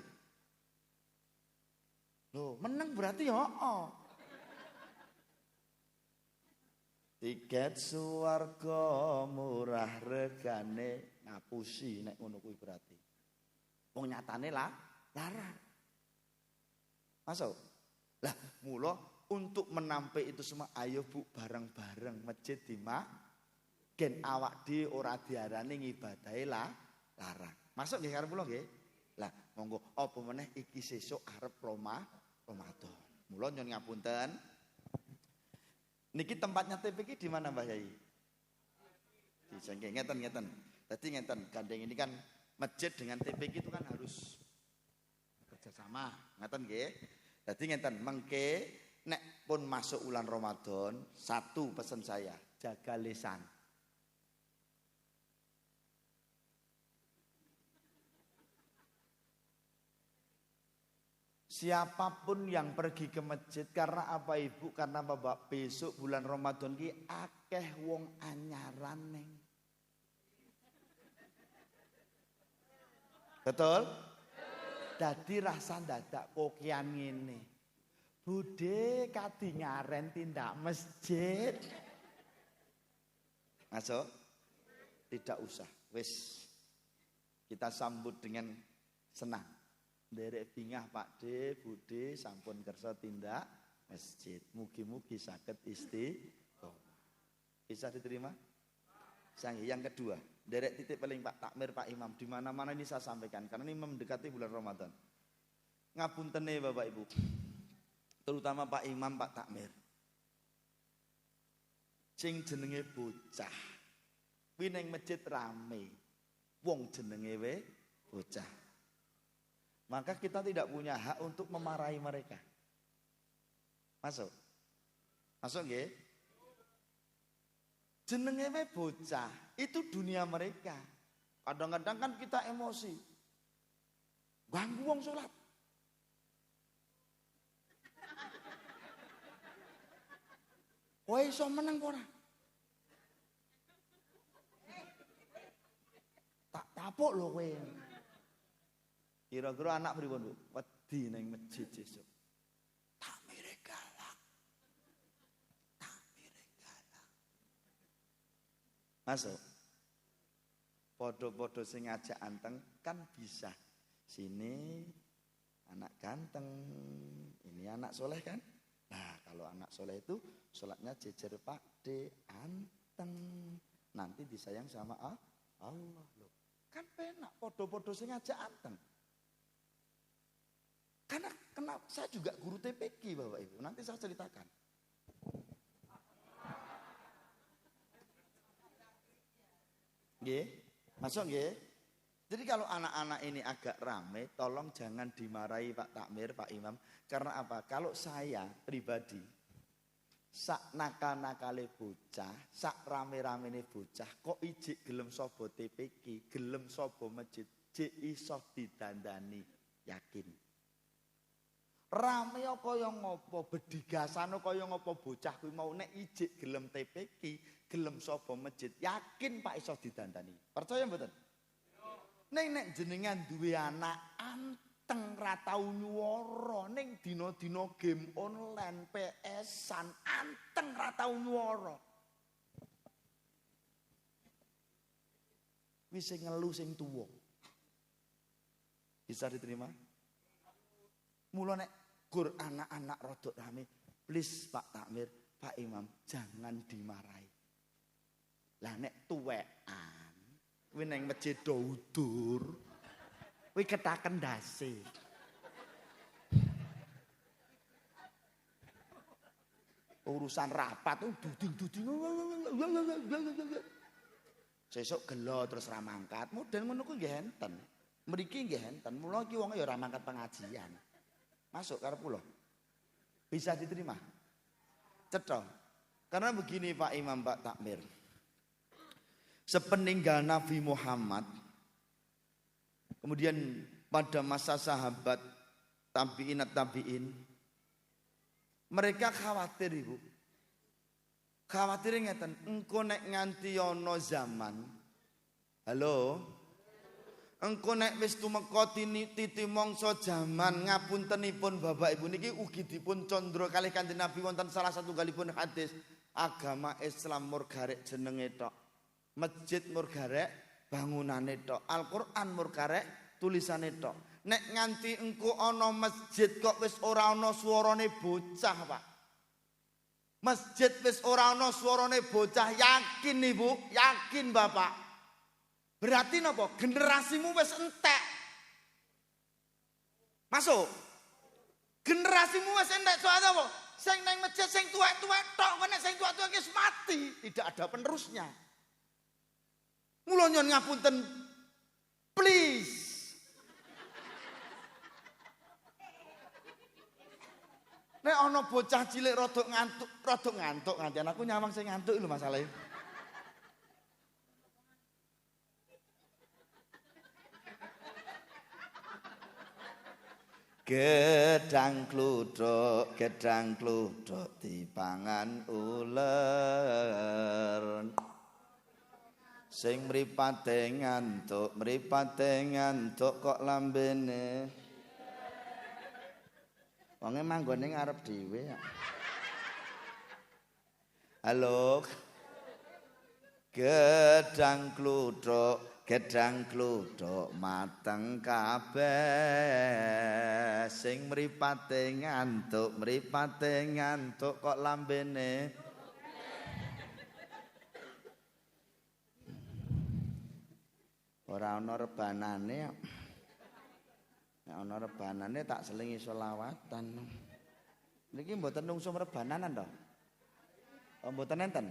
Loh, meneng berarti heeh. Tiket swarga murah regane ngapusi nek ngono kuwi berarti. Wong nyatane larang. Masuk. Lah mula untuk menampik itu semua ayo Bu bareng-bareng masjid di gen awak dhewe ora diarani ngibadahi larang. Masuk nggih karep kula nggih. Lah monggo apa meneh iki sesuk arep Ramadan. Mula nyuwun ngapunten. Niki tempatnya TPK di mana Mbah Yai? Di Sengke ngeten. Dadi ngeten, gandeng ini kan masjid dengan TPK itu kan harus kerjasama. Ngeten nggih. Dadi ngeten, mengke nek pun masuk bulan Ramadan, satu pesan saya, jaga lisan. Siapapun yang pergi ke masjid karena apa Ibu? Karena Bapak besok bulan Ramadan ki akeh wong anyaran neng. Betul? Dadi rasa dadak kokian ngene. Budhe kadi ngaren tindak masjid. Masuk? Tidak usah. Wis. Kita sambut dengan senang. Derek bingah Pak D, Bude sampun kersa tindak masjid. Mugi-mugi saged istiqomah. Bisa diterima? Yang kedua, derek titik paling Pak Takmir, Pak Imam, di mana-mana ini saya sampaikan karena ini mendekati bulan Ramadan. Ngapuntene Bapak Ibu. Terutama Pak Imam, Pak Takmir. Sing jenenge bocah. Kuwi ning masjid rame. Wong jenenge bocah. Maka kita tidak punya hak untuk memarahi mereka. Masuk? Masuk nggih? Jenenge bocah, itu dunia mereka. Kadang-kadang kan kita emosi. Ganggu wong salat. Kowe iso meneng ora? Tak tapuk lho kowe. Kira-kira anak pripun, Bu? Wedi ning masjid sesuk. Takmire galak. Masuk. Podo-podo sing ngajak anteng kan bisa. Sini anak ganteng, ini anak soleh kan? Nah, kalau anak soleh itu sholatnya jejer Pak D, anteng. Nanti disayang sama Allah loh. Kan penak podo-podo sing ngajak anteng. Karena kenapa saya juga guru TPQ Bapak Ibu, nanti saya ceritakan. Nggih, masuk nggih. Jadi kalau anak-anak ini agak ramai, tolong jangan dimarahi Pak Takmir, Pak Imam. Karena apa? Kalau saya pribadi, sak nakal-nakale bocah, sak rame-ramene bocah, kok ijik gelem sobo TPQ, gelem sobo masjid, jik iso didandani, yakin. Rame kaya ngopo bedigasane kaya ngopo bocah kuwi mau nek ijik gelem TPQ, gelem sapa masjid, yakin Pak iso didandani. Percaya mboten? Nek jenengan duwe anak anteng ra tau nyuwara ning dina-dina game online PS-an anteng ra tau nyuwara. Kuwi sing ngelu sing tuwa. Bisa diterima? Mula nek gur anak-anak rodok rame, please Pak Takmir, Pak Imam, jangan dimarahi. Lah nek tuwekan, kuwi ning masjid udur, kuwi ketaken ndase. Urusan rapat duding-duding. Sesuk gelo terus ra mangkat, model ngono kuwi nggih enten. Mriki nggih enten, mula iki wong ya ora mangkat pengajian. Masuk karep kula. Bisa diterima? Cetha. Karena begini Pak Imam, Pak Takmir. Sepeninggal Nabi Muhammad, kemudian pada masa sahabat tabi'in, mereka khawatir Ibu. Khawatir ngeten, engko nek nganti ana zaman. Halo? Engko nek wis tumeka titi mangsa jaman ngapuntenipun Bapak Ibu niki ugi dipun condro kalih Kanjeng Nabi wonten salah satunggalipun hadis Agama Islam mur garek jenenge tok. Masjid mur garek bangunane tok. Al-Qur'an mur garek tulisane tok. Nek nganti engko ana masjid kok wis ora ana swarane bocah, Pak. Masjid wis ora ana swarane bocah, yakin Ibu, yakin Bapak. Berarti napa? Generasimu wis entek. Masuk. Generasimu wis entek soalnya apa? Sing nang masjid sing tuwek-tuwek tok, nek sing tuwek-tuwek wis mati, tidak ada penerusnya. Mula nyuwun ngapunten. Please. Nek ana bocah cilik rada ngantuk nganti anakku nyawang sing ngantuk lho masalahe. Gedang kluduk dipangan uler. Sing mripate ngantuk kok lambene. Wonge manggone ngarep dhewe ya. Halo. Gedang kluduk mateng kabeh. Sing mripate ngantuk kok lambene. Ora ana rebanane. Nek ana rebanane tak selingi selawatan. Niki mboten nungsum rebananan to? Oh mboten enten.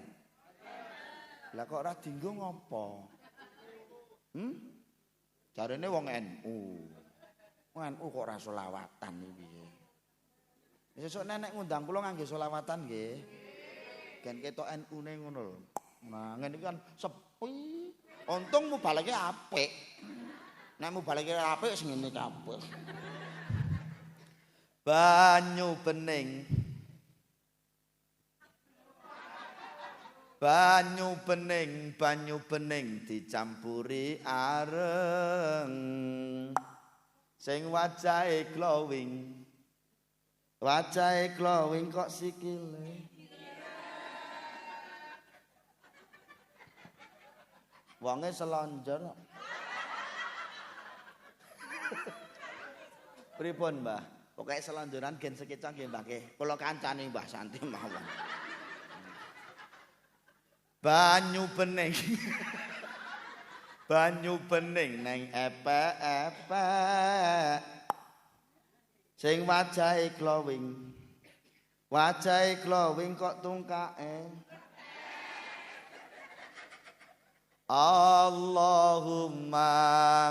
Lah kok ora dienggo ngopo? Jarene wong NU. Wong NU kok ora selawatan iki piye? Sesuk nenek ngundang kula ngangge selawatan nggih. Gen ketok NU-ne ngono lho. Nah, ngene iki kan sepi. Untung mubaleke apik. Nek mubaleke apik sing ngene kabeh. Banyu bening dicampuri areng. Sing wajahe glowing kok sikile. Wonge selonjor. Pripun, Mbah? Pokoke selonjoran gen sekecak nggih, Mbah nggih. Kula kancane Mbah Santi mawon. Banyu bening neng epek-epek. Sing wajahe glowing kok tungkake. Allahumma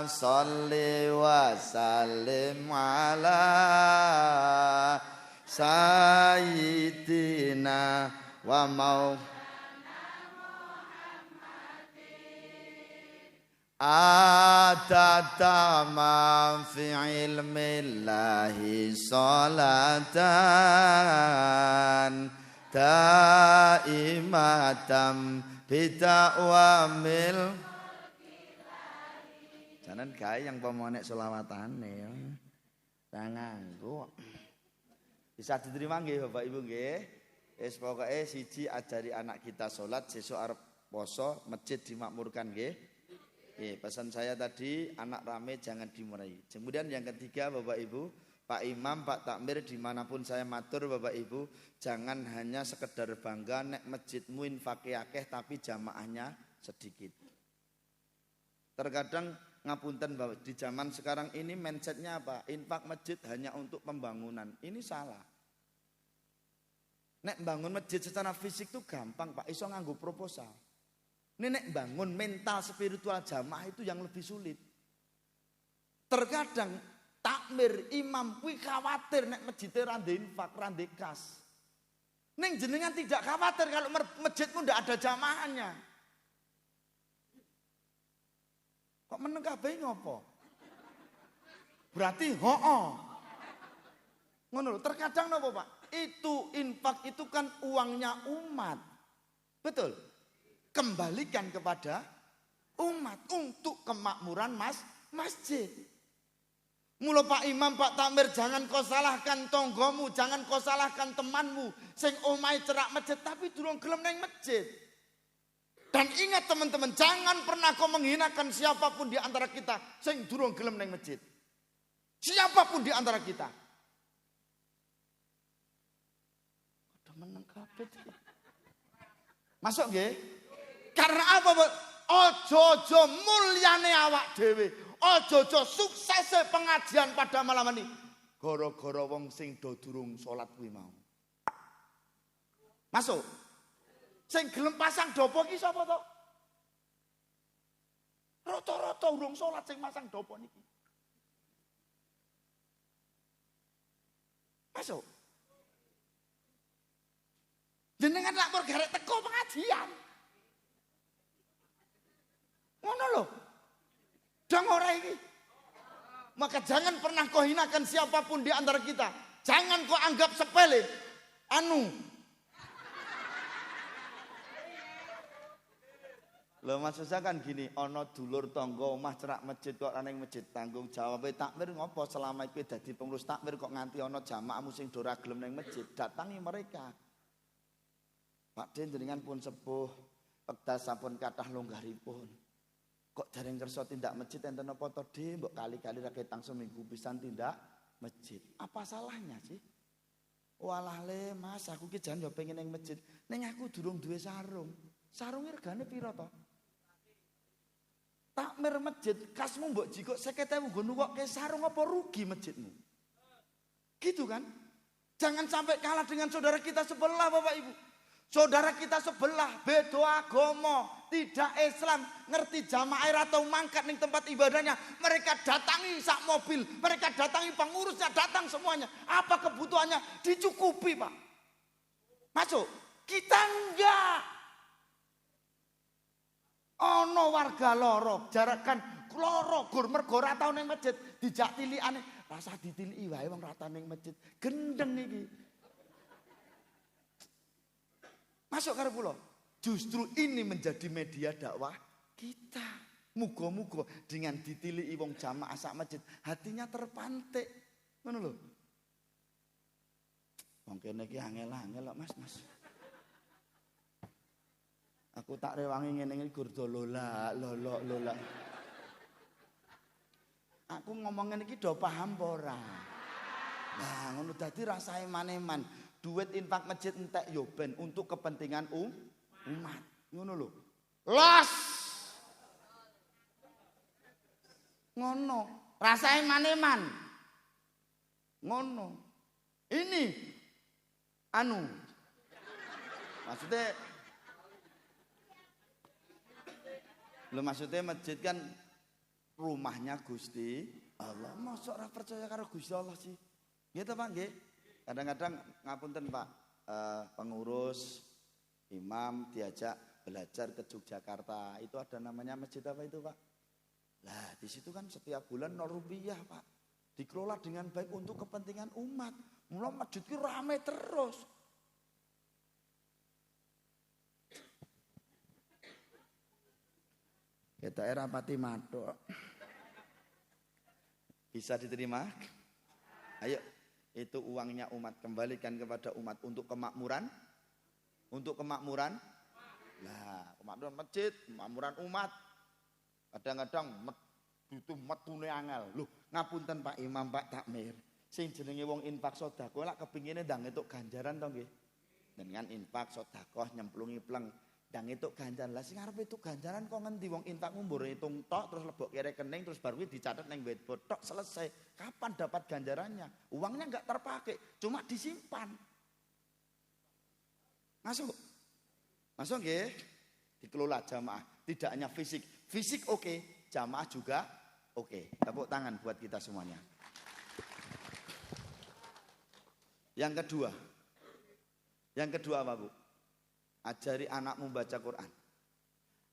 sholli wa sallim ala sayyidina wa Adada man fi ilmillahi salatan daimatan bidakwamil. Jangan gawe yang pemonek selawatane ya. Nganggo. Bisa diterima nggih Bapak Ibu nggih. Wis pokoke siji ajari anak kita salat sesuk arep poso masjid dimakmurkan nggih. Pesan saya tadi anak rame jangan dimarahi. Kemudian yang ketiga Bapak Ibu, Pak Imam, Pak Takmir dimanapun saya matur Bapak Ibu, jangan hanya sekedar bangga nek masjidmu infake akeh tapi jamaahnya sedikit. Terkadang ngapunten Bapak, di zaman sekarang ini mindsetnya apa? Infak masjid hanya untuk pembangunan. Ini salah. Nek bangun masjid secara fisik itu gampang Pak, iso nganggo proposal. Nenek bangun mental spiritual jamaah itu yang lebih sulit. Terkadang takmir imam kuwi khawatir nek masjidnya rande infak, rande kas. Neng jenengan tidak khawatir kalau masjidmu ndak ada jamaahnya. Kok meneng kabeh ngopo? Berarti ngono lho, terkadang napa Pak? Itu infak itu kan uangnya umat. Betul? Kembalikan kepada umat untuk kemakmuran masjid. Mula Pak Imam, Pak Takmir, jangan kau salahkan tonggomu, jangan kau salahkan temanmu sing omahe cerak masjid tapi durung gelem nang masjid. Dan ingat teman-teman, jangan pernah kau menghinakan siapapun di antara kita sing durung gelem nang masjid. Siapapun di antara kita. Udah meneng kabeh. Masuk nggih? Karena apa, Pak? Ojo-ojo mulyane awak dhewe. Ojo-ojo suksese pengajian pada malam ini. Gara-gara wong sing do durung salat kuwi mau. Masuk. Sing gelem pasang dopo iki sapa to? Rata-rata urung salat sing pasang dopo niki. Masuk. Jenengan lapor garek teko pengajian. Ngono lho. Dang ora iki. Maka jangan pernah kau hinakan siapapun di antara kita. Jangan kau anggap sepele. Lho Mas Susah kan gini, ana dulur tangga omah cerak masjid kok ana ning masjid, tanggung jawabe takmir ngopo selama iki dadi pengurus takmir kok nganti ana jamaahmu sing ora gelem ning masjid, datangi mereka. Pak Den jenengan pun sepuh, wekdal sampun kathah longgaripun. Kok dereng kersa tindak masjid enten apa to, De? Mbok kali-kali ra ketang seminggu pisan tindak masjid. Apa salahnya sih? Walah le Mas, aku ki jan yo pengen ning masjid. Ning aku durung duwe sarung. Sarunge regane pira to? Takmir masjid, kasmu mbok jikok 50.000 nggo nuwokke sarung apa rugi masjidmu? Gitu kan? Jangan sampai kalah dengan saudara kita sebelah Bapak Ibu. Saudara kita sebelah beda agama, tidak Islam, ngerti jamaah atau mangkat ning tempat ibadahnya, mereka datangi sak mobil, mereka datangi pengurusnya, datang semuanya. Apa kebutuhannya? Dicukupi, Pak. Masuk. Kita enggak. Ono warga loro, jarakan loro gur mergo ora tau ning masjid, dijak tilikane, rasa ditiliki wae wong ora tau ning masjid. Gendeng iki. Masuk karo kula. Justru ini menjadi media dakwah kita. Muga-muga dengan ditiliki wong jamaah sak masjid, hatinya terpantik. Ngono lho. Wong kene iki angel-angel kok, Mas. Aku tak rewangi ngene iki gur lola. Aku ngomong ngene iki do paham apa ora? Nah, ngono dadi rasae maneman. Duit infak masjid entek yo ben untuk kepentingan umat. Ngono lho. Los. Ngono, rasae maneman. Ngono. Ini maksudnya masjid kan rumahnya Gusti Allah. Mosok ora percaya karo Gusti Allah sih? Nggih to Pak, nggih. Kadang-kadang ngapunten Pak, pengurus imam diajak belajar ke Yogyakarta. Itu ada namanya masjid apa itu, Pak? Lah, di situ kan setiap bulan 0 rupiah, Pak. Dikelola dengan baik untuk kepentingan umat. Mula masjid ki rame terus. Kita era pati matok. Bisa diterima? Ayo, itu uangnya umat, kembalikan kepada umat untuk kemakmuran. Untuk kemakmuran. Nah, kemakmuran masjid, kemakmuran umat. Kadang-kadang itu metune angel. Loh, ngapunten Pak Imam, Pak Takmir. Sing jenenge wong infak sedekah lak kepingine ndang entuk ganjaran to nggih. Dengan infak sedekah nyemplungi pleng ndang entuk ganjaran. Lah sing arep entuk ganjaran kok ngendi wong infakmu mbok hitung tok terus lebokke rekening terus baru dicatat nang whiteboard tok selesai. Kapan dapat ganjarannya? Uangnya enggak terpakai, cuma disimpan. Masuk. Masuk nggih. Dikelola jamaah, tidak hanya fisik. Fisik oke, jamaah juga oke. Tepuk tangan buat kita semuanya. Yang kedua apa Bu? Ajari anakmu baca Quran.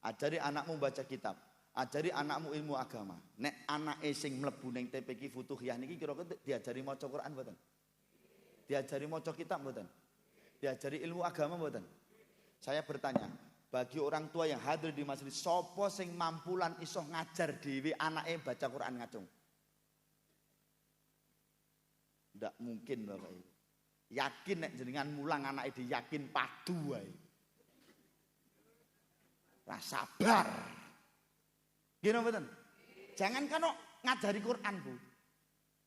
Ajari anakmu baca kitab. Ajari anakmu ilmu agama. Nek anake sing mlebu ning TPQ Futuhiyah niki kira-kira diajari maca Quran mboten? Diajari maca kitab mboten? Diajari ilmu agama mboten? Saya bertanya, bagi orang tua yang hadir di majelis, sapa sing mampulan iso ngajar dhewe anake baca Quran ngacung? Ndak mungkin Bapak Ibu. Yakin nek jenengan mulang anake diyakin padu wae. Lah sabar. Gini mboten? Jangan kan ngajari Quran, Bu.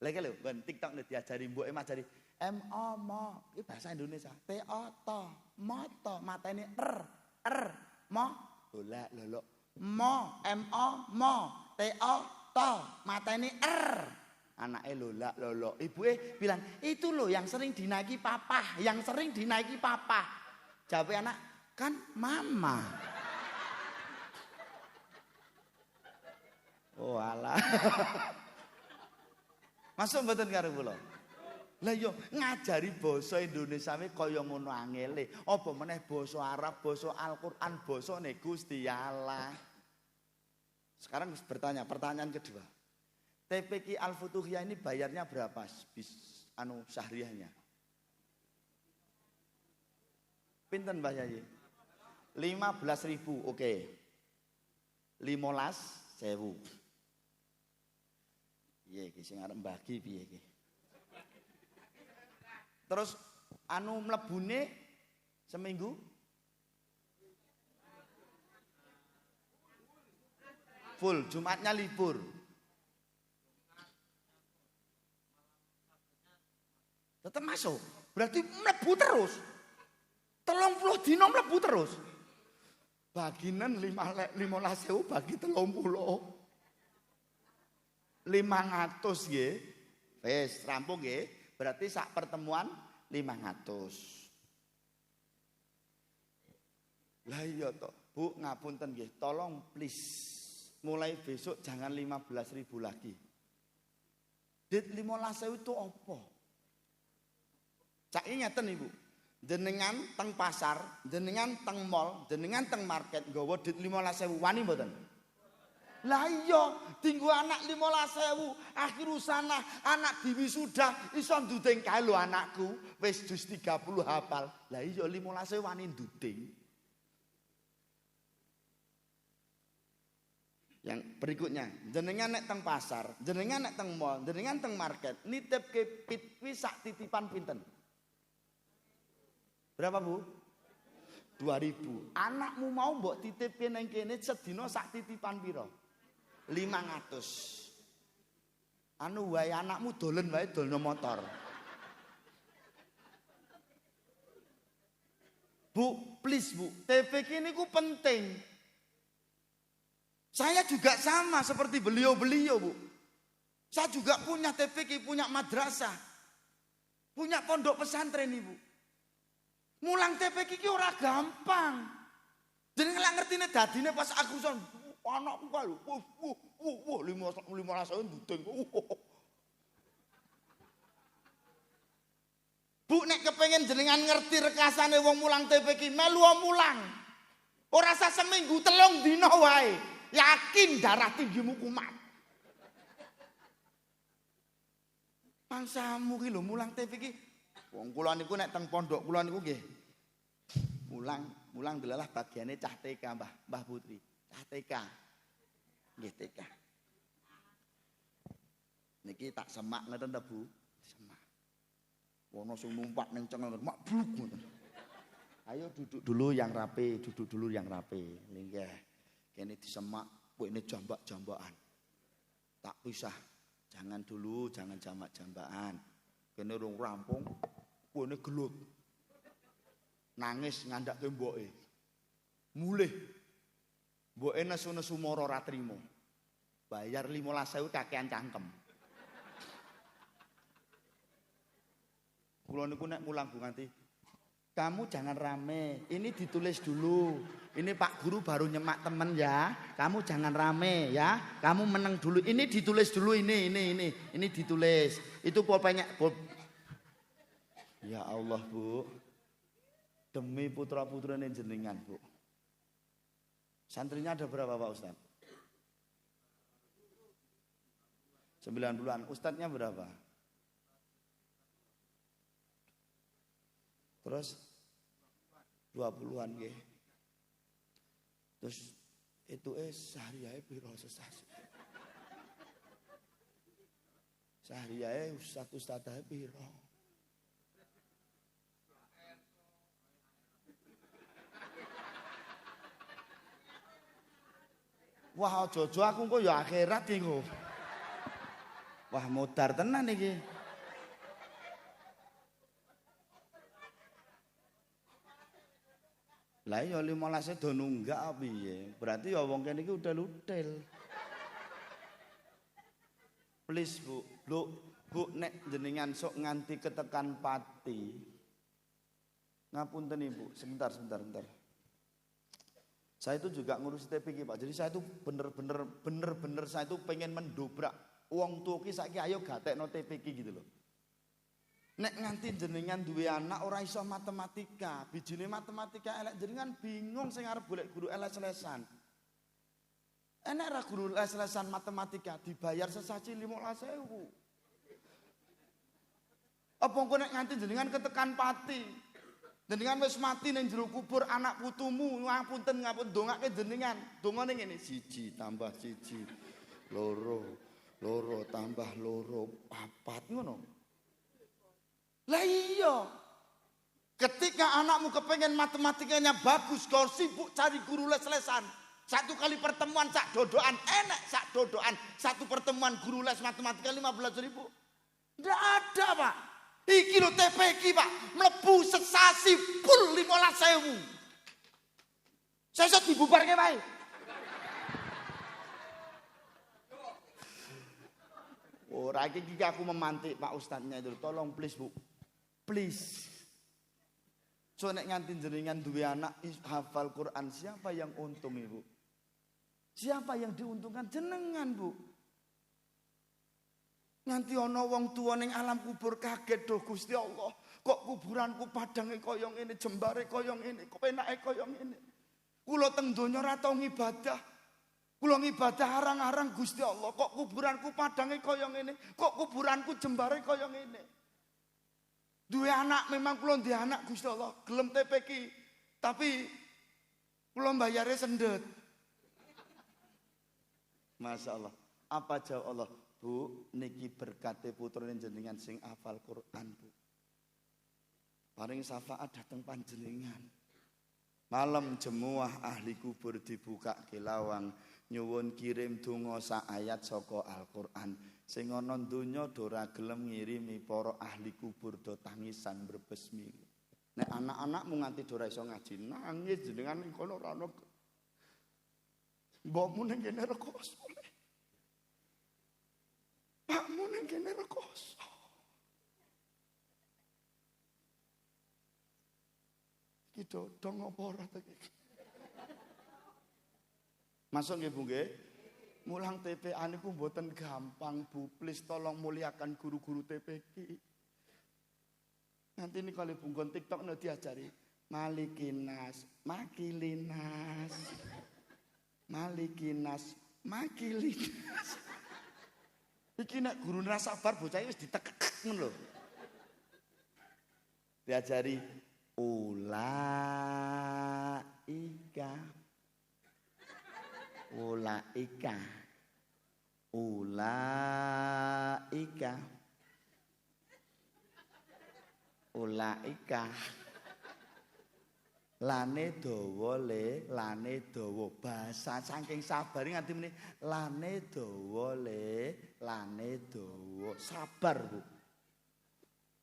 Lagi lho, ben TikTok nek diajari mboke majari mo, iki bahasa Indonesia. To, moto, matane mo, lola lolo. Mo, to, matane Anake lola lolo. Ibuke bilang, "Itu loh yang sering dinaiki papa, yang sering dinaiki papa." Jawab anak, "Kan mama." Oh alah. Masuk mboten karo kula. Lah yo ngajari basa Indonesia kuwi kaya ngono angele. Apa meneh basa Arab, basa Al-Qur'an, basane Gusti Allah. Sekarang bertanya, pertanyaan kedua. TPQ Al-Futuhiyah ini bayarnya berapa syahriahnya? Pinten Mbah Yayi? 15.000, oke. 15.000. Piye iki sing arep mbagi piye iki? Terus mlebune seminggu full, Jumatnya libur. Tetap masuk. Berarti mlebu terus. 30 dina mlebu terus. Baginan 15.000 bagi 30. 500 nggih. Wis rampung nggih. Berarti sak pertemuan 500. Lah iya toh, Bu, ngapunten nggih. Tolong please mulai besok jangan 15.000 lagi. Dit 15.000 itu apa? Cak ngeten Ibu. Jenengan teng pasar, jenengan teng mall, jenengan teng market nggawa dit 15.000 wani mboten? Lah iya, tinggu anak 15.000, akhir usana anak diwisuda iso nduding kae lho anakku, wis jus 30 hafal. Lah iya 15.000 wani nduding. Yang berikutnya, jenengan nek teng pasar, jenengan nek teng mall, jenengan teng market, nitipke pit kuwi sak titipan pinten? Berapa, Bu? 2.000. Anakmu mau mbok titipke nang kene sedina sak titipan pira? 500. Wae anakmu dolen wae dolno motor. Bu, please Bu, TPQ niku penting. Saya juga sama seperti beliau-beliau, Bu. Saya juga punya TPQ, punya madrasah. Punya pondok pesantren, Ibu. Mulang TPQ ki ora gampang. Jadi ngelak ngertine dadine pas aku son anakku kae lho. 15 tahun dudeng. Bu nek kepengen jenengan ngerti rekasane wong mulang TPQ melu mulang. Ora usah seminggu 3 dina wae. Yakin darah tinggimu kumat. Mangsamu ki lho mulang TPQ. Wong kula niku nek teng pondok kula niku nggih mulang delalah bagiane cah TK Mbah Putri. Cah TK. Nggih TK. Niki tak semak ngeten ta Bu? Semak. Wono sing numpak ning cengel mak bluk ngoten. Ayo duduk dulu yang rapi, duduk dulu yang rapi. Nggih. Kene disemak, kowe jambak-jambakan. Tak pisah. Jangan dulu, jangan jambak-jambakan. Kene rung rampung, kowe gelut. Nangis ngandhake mboke. Mulih. Mboke nesu-nesu mara ra trimo. Bayar 15.000 kakean cangkem. Kula niku nek mulang Bu nganti kamu jangan rame, ini ditulis dulu. Ini Pak Guru baru nyemak temen ya. Kamu jangan rame ya. Kamu meneng dulu. Ini ditulis dulu ini ditulis. Itu pulpennya. Ya Allah Bu. Demi putra-putrane jenengan Bu. Santrinya ada berapa Pak Ustaz? 90-an. Ustadznya berapa? Terus 20-an nggih. Terus itu sehari ae piro sesasi. Sahriyae ustaz-ustazahe piro? Wah, jojo aku kok ya akhirat iku. Wah, modar tenan iki. Lah ya 15 do nunggak piye? Berarti ya wong kene iki udah lutel. Please Bu, Bu nek jenengan sok nganti ketekan pati. Ngapunten Ibu, sebentar. Saya itu juga ngurus TPK Pak. Jadi saya itu bener-bener saya itu pengen mendobrak uang tuki saiki ayo gatekno TPK gitu loh. Nek nganti jenengan duwe anak ora iso matematika, bijine matematika elek jenengan bingung sing arep golek guru les-lesan. Enek ra guru les-lesan matematika dibayar sesaji 15.000. Apa engko nek nganti jenengan ketekan pati? Jenengan wis mati ning jero kubur anak putumu, ngapunten ndongake jenengan. Dongane ngene, 1 tambah 1, 2 tambah 2, 4 ngono. Lah iya. Ketika anakmu kepengen matematikanya bagus, kau sibuk cari guru les-lesan. 1 kali pertemuan sak dodoan, enak sak dodoan. 1 pertemuan guru les matematika 15.000. Ndak ada, Pak. Iki lho TPK Pak, mlebu sesasi full 15.000. Saya iso dibubarke wae. Ora iki aku memantik Pak Ustadznya itu. Tolong please Bu. Please. So nek nganti jenengan duwe anak hafal Quran, siapa yang untung Ibu? Siapa yang diuntungkan? Jenengan Bu. Nganti ana wong tuwa ning alam kubur kaget doh Gusti Allah. Kok kuburanku padange kaya ngene, jembare kaya ngene, kok penake kaya ngene. Kula teng donya ora tau ngibadah. Kula ngibadah arang-arang Gusti Allah. Kok kuburanku padange kaya ngene, kok kuburanku jembare kaya ngene. Duwe anak memang kula ndek anak Gusti Allah, gelem TPK. Tapi kula mbayare sendet. Masya Allah. Apa jawab Allah? Bu, niki berkate putrane jenengan sing hafal Quran, Bu. Paring syafaat dateng panjenengan. Malam jemuah ahli kubur dibuka ke lawang, nyuwun kirim donga sak ayat saka Al-Qur'an. Sing ana donya do ora gelem ngirimi para ahli kubur do tangisan berbesmi. Nek anak-anakmu nganti do ora iso ngaji, nangis jenengan ning kono ora ono. Mbokmu ning kene rekoso. Pakmu ning kene rekoso. Iki dodong apa ora ta iki? Masuk nggih Bu nggih. Mulang TPA niku mboten gampang Bu. Please tolong muliakan guru-guru TPK. Nanti ini kalau bungkon TikTok nanti diajari Malikinas, Makilinas, Malikinas, Makilinas. Iki nek guru ora sabar bocah wis ditekek ngono lho. Diajari ulaika. Ulaika. Ulaika. Ulaika. Lane dawa le, lane dawa. Bahasa saking sabar nganti muni lane dawa le, lane dawa. Sabar, Bu.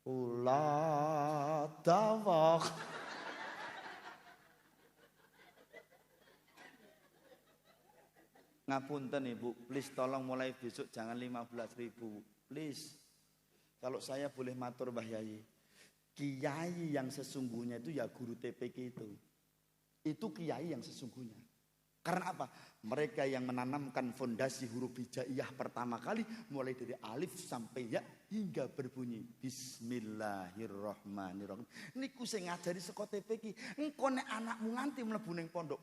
Ula dawa. Ngapunten Ibu, please tolong mulai besok jangan 15.000. Please. Kalau saya boleh matur Mbah Yai. Kiai yang sesungguhnya itu ya guru TPK itu. Itu kiai yang sesungguhnya. Karena apa? Mereka yang menanamkan fondasi huruf hijaiyah pertama kali mulai dari alif sampai ya hingga berbunyi Bismillahirrahmanirrahim. Niku sing ngajari saka TPK. Engko nek anakmu nganti mlebu ning pondok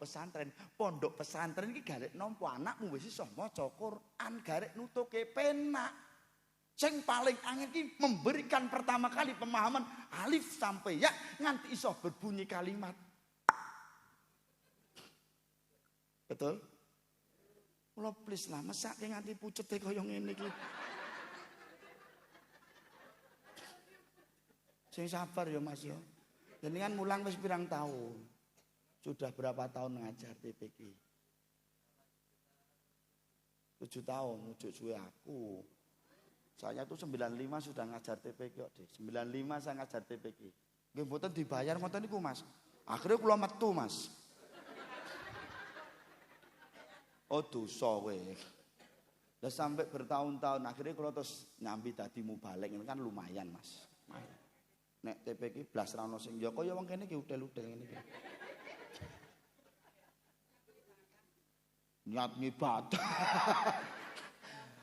pesantren iki garek nampa anakmu wis iso maca Quran, garek nutuke penak. Yang paling angin ini memberikan pertama kali pemahaman alif sampai ya nganti iso berbunyi kalimat. Betul? Kalau please lah, masa nganti pucet kaya ngene iki. Sing sabar ya Mas ya. Jenengan mulang wis pirang tahun? Sudah berapa tahun ngajar TPQ? 7 tahun, ujuk suwe aku. Saya tuh 95 sudah ngajar TPQ deh. 95 saya ngajar TPQ. Nggih mboten dibayar ngoten niku Mas. Akhirnya kula metu Mas. Oh dosa kowe. Lah sampai bertahun-tahun akhirnya kula terus nyambi dadi mubalik kan lumayan Mas. Nek TPQ blas ra ono sing ya kaya wong kene iki udel-udel ngene iki. Niat ngibadah.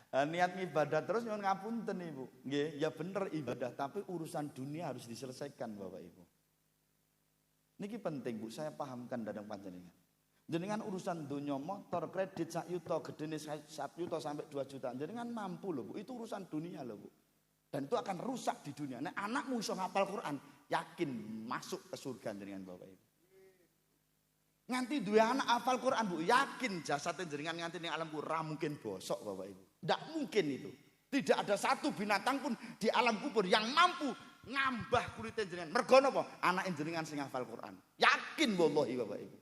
Niat ngibadah terus nyuwun ngapunten Ibu. Nggih, ya bener ibadah tapi urusan dunia harus diselesaikan Bapak Ibu. Niki penting Bu, saya pahamkan dadang panjenengan. Jenengan urusan dunia motor, kredit 1 yuta, gedene 1 yuta sampai 2 juta. Jenengan mampu loh Bu, itu urusan dunia loh Bu. Dan itu akan rusak di dunia. Nah, anakmu iso ngapal Quran, yakin masuk ke surga jenengan Bapak Ibu. Nganti dua anak hafal Quran Bu, yakin jasadnya jenengan nganti ning alam kubur mungkin bosok Bapak Ibu. Tidak mungkin itu. Tidak ada satu binatang pun di alam kubur yang mampu ngambah kulitnya jenengan. Mergo napa? Anak jenengan sing hafal Quran. Yakin wallahi Bapak Ibu.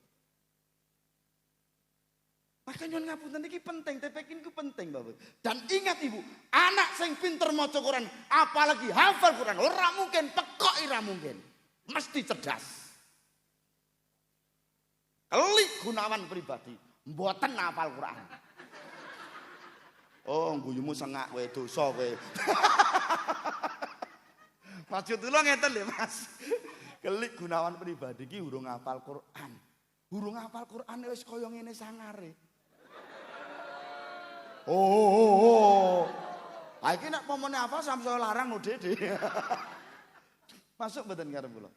Makanya nyuwun ngapunten iki penting, TPQ itu penting Bapak. Dan ingat Ibu, anak sing pinter maca Quran, apalagi hafal Quran, ora mungkin pekok ora mungkin. Mesti cerdas. Kelik Gunawan pribadi, mboten hafal Quran. Oh, guyumu sengak kowe dosa kowe. Maksud kula ngeten lho Mas. Kelik Gunawan pribadi iki urung hafal Quran. Urung hafal Quran wis kaya ngene sangare. Oh. Ha iki nek pomone hafal sampe larang lho Dede. Masuk mboten karep kula.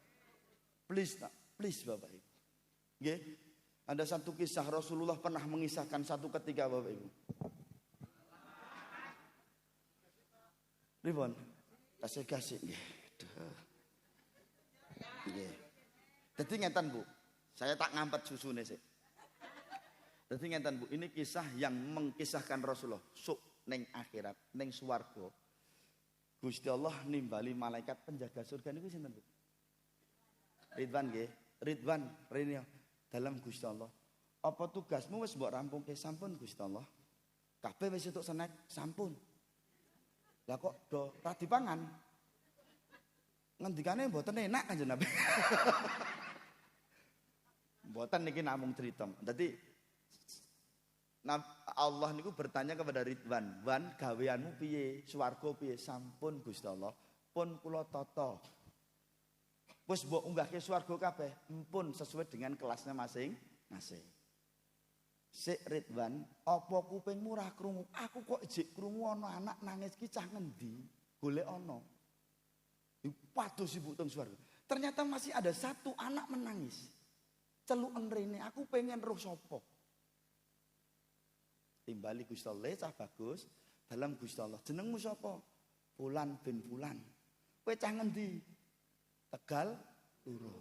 Please tak, please Bapak Ibu. Nggih. Ada satu kisah Rasulullah pernah mengisahkan satu ketika Bapak Ibu. Ribon, kasih nggih. Nggih. Dadi ngeten Bu. Saya tak ngampet susune sik. Dadi ngeten Bu, ini kisah yang mengkisahkan Rasulullah suk ning akhirat, ning swarga. Gusti Allah nimbali malaikat penjaga surga niku sinten Bu? Ridwan nggih. Ridwan Renio dalam Gusti Allah. Apa tugasmu wis mbok rampungke? Sampun Gusti Allah. Kabeh wis entuk snack, sampun. Lah kok do ra dipangan? Ngendikane mboten enak Kanjeng Nabi. Mboten niki namung crita. Dadi Allah niku bertanya kepada Ridwan, "Wan, gaweanmu piye? Swarga piye?" Sampun Gusti Allah, pun kula tata. Wis mbok unggahke swarga kabeh, empun sesuai dengan kelasnya masing-masing. Sik Ridwan, apa kupingmu ora krungu? Aku kok jek krungu ana anak nangis ki cah ngendi? Golek ana. Pados ibu teng swarga. Ternyata masih ada satu anak menangis. Celuken rene, aku pengen roh sapa? Timbali Gusti Allah cah bagus dalam Gusti Allah. Jenengmu sapa? Fulan bin Fulan. Kowe cah ngendi? Tegal loro.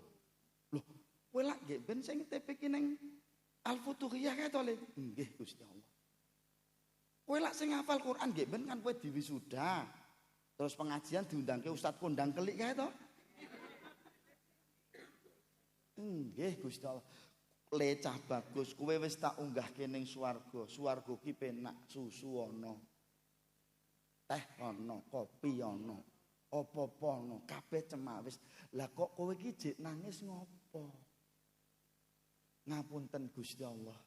Loh, kowe lak nggih ben sing TPQ ning Al-Futuhiyah kae to, Le? Nggih, Gusti Allah. Kowe lak sing hafal Quran nggih ben kan kowe diwisuda. Terus pengajian diundangke Ustaz kondang kelik kae to? Nggih, Gusti Allah. Le cah bagus, kowe wis tak unggahke ning swarga. Swarga ki penak, susu ana. Teh ana, kopi ana. Apa-apa ana, kabeh cemawis. Lah kok kowe iki jek nangis ngopo? Ngapunten Gusti Allah.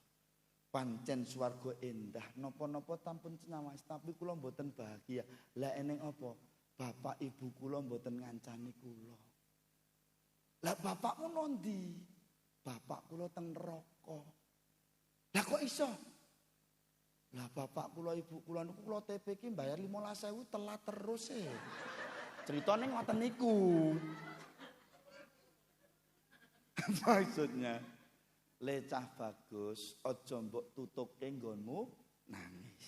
Pancen swarga endah, napa-napa tampun cemawis, tapi kula mboten bahagia. Lah eneng apa? Bapak ibu kula mboten ngancani kula. Lah bapakmu nondi? Bapak kula teng neraka. Lah kok iso? Lah bapak kula ibu kula niku kula TPQ bayar 15.000 telat terus e. Ceritane ngoten niku. Maksudnya lecah bagus, aja mbok tutukke nggonmu nangis.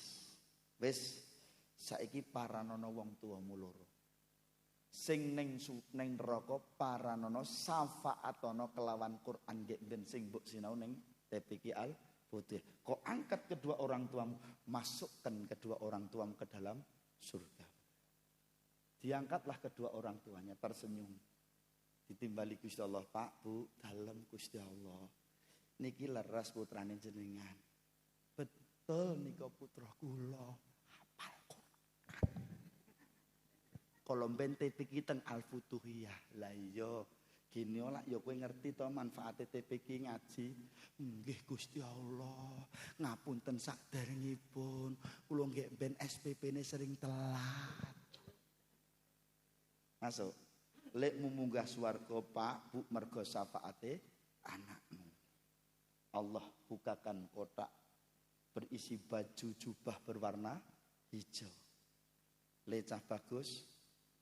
Wis saiki paranana wong tuamu loro. Sing ning neraka paranana syafaatana kelawan Quran nggih ben sing mbok sinau ning TPQ Al-Futuhiyah. Kok angkat kedua orang tuamu, masukkan kedua orang tuamu ke dalam surga. Diangkatlah kedua orang tuanya tersenyum. Ditimbali Gusti Allah, Pak, Bu, dalem Gusti Allah. Niki leres putrane jenengan. Betul nika putra kula. Hafal Quran. Kalau mben TPQ teng Al-Futuhiyah. Lah iya, gini olah ya kowe ngerti to manfaate TPQ ngaji. Nggih Gusti Allah. Ngapunten saderengipun kula nggih ben SPP-ne sering telat. Masuk. Lek munggah swarga Pak, Bu, mergo syafaate anakmu. Allah bukakan kotak berisi baju jubah berwarna hijau. Lecah bagus,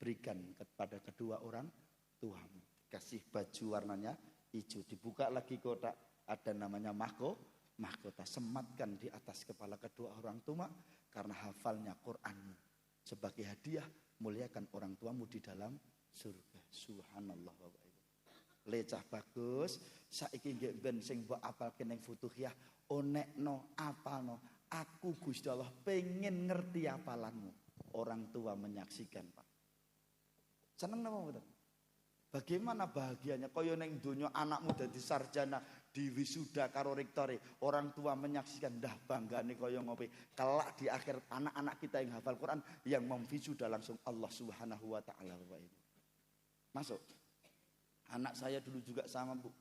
berikan kepada kedua orang tuamu. Kasih baju warnanya hijau. Dibuka lagi kotak, ada namanya mahkota. Sematkan di atas kepala kedua orang tua karena hafalnya Qur'anmu. Sebagai hadiah, muliakan orang tuamu di dalam surga. Subhanallah Bapak Ibu. Lecah bagus, saiki nggih ben sing mbok apalke ning Futuhiyah, onekno, apalno. Aku Gusti Allah pengen ngerti apalanmu. Orang tua menyaksikan, Pak. Seneng napa mboten? Bagaimana bahagianya kaya ning donya anakmu dadi sarjana, di wisuda karo rektore, orang tua menyaksikan, dah banggane kaya ngopi. Kelak di akhir anak-anak kita yang hafal Quran yang memwisuda langsung Allah Subhanahu wa taala, Bapak Ibu. Masuk. Anak saya dulu juga sama, Bu.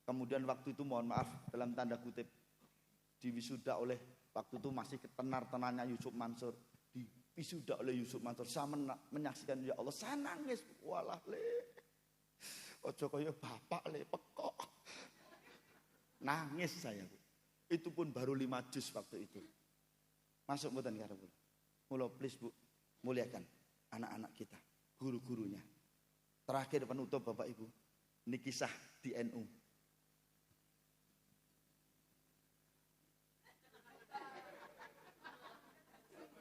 Kemudian waktu itu mohon maaf dalam tanda kutip diwisuda oleh waktu itu masih ketenar-tenarnya Yusuf Mansur. Diwisuda oleh Yusuf Mansur. Saya menyaksikan, ya Allah, saya nangis. Walah le. Ojo kaya bapak le pekok. Nangis saya, Bu. Itu pun baru 5 juz waktu itu. Masuk mboten karo kula. Mula please Bu, muliakan anak-anak kita, guru-gurunya. Terakhir penutup Bapak Ibu, ini kisah di NU.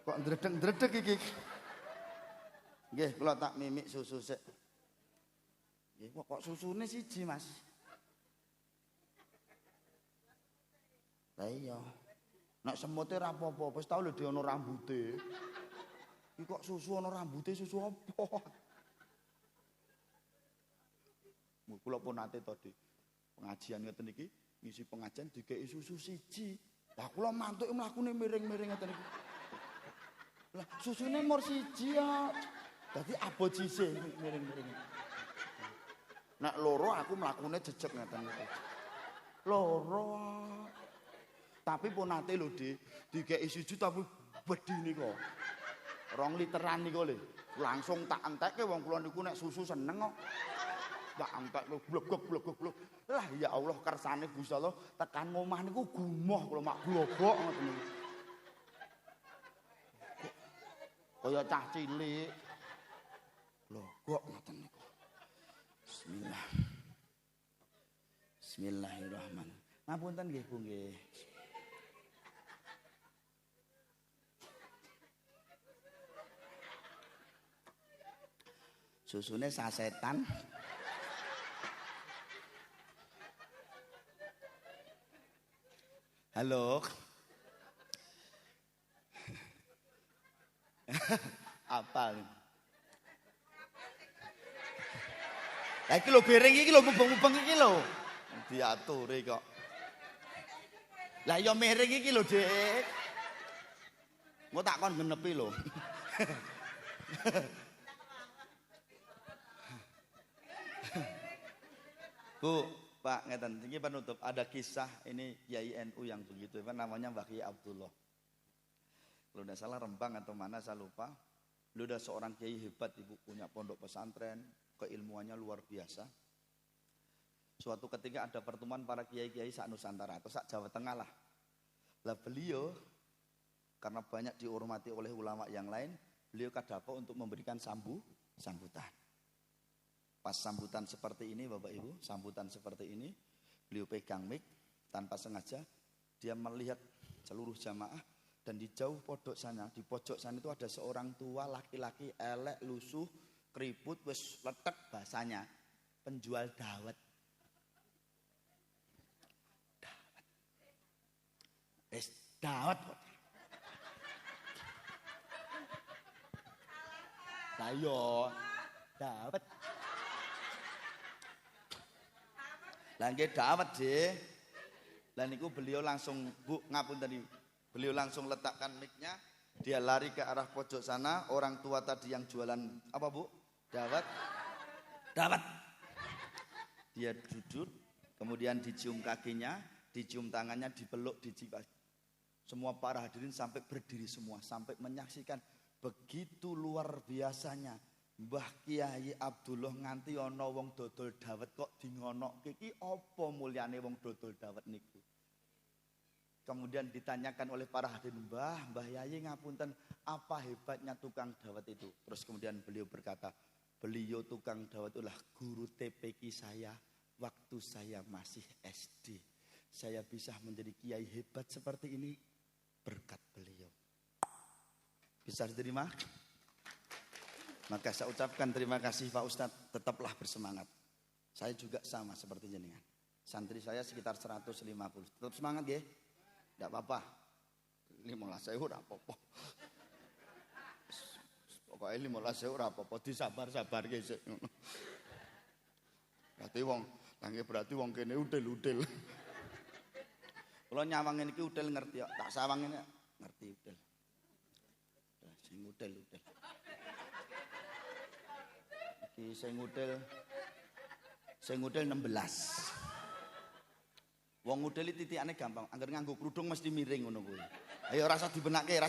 Kok ndredeg-ndredeg iki? Nggih, kula tak mimik susu sik. Nggih, kok susune siji, Mas? Lah iya. Nek semute ra apa-apa, wis tau lho di ana rambute. Iki kok susu ana rambute, susu apa? Kula pun nate tadi pengajian ngeten iki, ngisi pengajian dikeki susu siji. Lah kula mantuk mlakune miring-miring ngeten iki. Lah susune mur siji ya. Dadi abot sisih miring-miring. Nek loro aku mlakune jejeg ngeten iki. Loro. Tapi pun nate lho dikeki siji tapi bedhi nika. 2 literan niku lho. Langsung tak entekke wong kula niku nek susu seneng kok. Tak angkat blogok. Lah ya Allah kersane Gusti Allah tekan ngomah niku gumoh kula mak globok ngoten niku. Kaya cah cilik. Blogok ngoten niku. Bismillah. Bismillahirrahmanirrahim. Ngapunten nggih Bu nggih. Susune sasetan. Halo. Apal. Lah iki lho bereng iki lho mubeng-mubeng iki lho. Diaturi kok. Lah ya miring iki lho, Dik. Engko tak kon genepi lho. Bu, Pak, ngeten, ini penutup. Ada kisah ini Kiai NU yang begitu, namanya Mbah Kiai Abdullah. Kalau tidak salah Rembang atau mana saya lupa. Beliau ada seorang kiai hebat, Ibu, punya pondok pesantren, keilmuannya luar biasa. Suatu ketika ada pertemuan para kiai-kiai sak Nusantara atau sak Jawa Tengah lah. Lah beliau karena banyak dihormati oleh ulama yang lain, beliau kadapa untuk memberikan sambutan. Pas sambutan seperti ini Bapak Ibu, sambutan seperti ini, beliau pegang mic tanpa sengaja, dia melihat seluruh jamaah dan di jauh pojok sana, di pojok sana itu ada seorang tua laki-laki elek, lusuh, keriput, wis letek bahasanya, penjual dawet. Dawet kok. Ayo. Dawet. Lah nggih dawet, Dik. Lah niku beliau langsung, Bu, ngapunten iki. Beliau langsung letakkan mic-nya, dia lari ke arah pojok sana, orang tua tadi yang jualan apa, Bu? Dawet. Dawet. Dia duduk, kemudian dicium kakinya, dicium tangannya, dipeluk, dicium. Semua para hadirin sampai berdiri semua, sampai menyaksikan begitu luar biasanya Mbah Kiai Abdullah nganti ana wong dodol dawet kok dingonokke iki apa mulyane wong dodol dawet niku. Kemudian ditanyakan oleh para hadirin, Mbah Yai ngapunten, apa hebatnya tukang dawet itu? Terus kemudian beliau berkata, beliau tukang dawet itulah guru TPQ saya waktu saya masih SD. Saya bisa menjadi kiai hebat seperti ini berkat beliau. Bisa diterima? Maka saya ucapkan terima kasih Pak Ustadz, tetaplah bersemangat. Saya juga sama seperti jenengan. Santri saya sekitar 150. Tetap semangat ya. Tidak apa-apa. 15.000 ora apa-apa. Pokoknya 15.000 ora apa-apa, disabar-sabar ge sik ngono. Berarti wong kene udel-udel. Kula nyawang niki udel ngerti kok, tak sawang ini ngerti udel. Sing udel-udel. Iki sing udel 16. Wong udel iki titikane gampang, angger nganggo kerudung mesti miring ngono kuwi. Ayo rasa dibenake.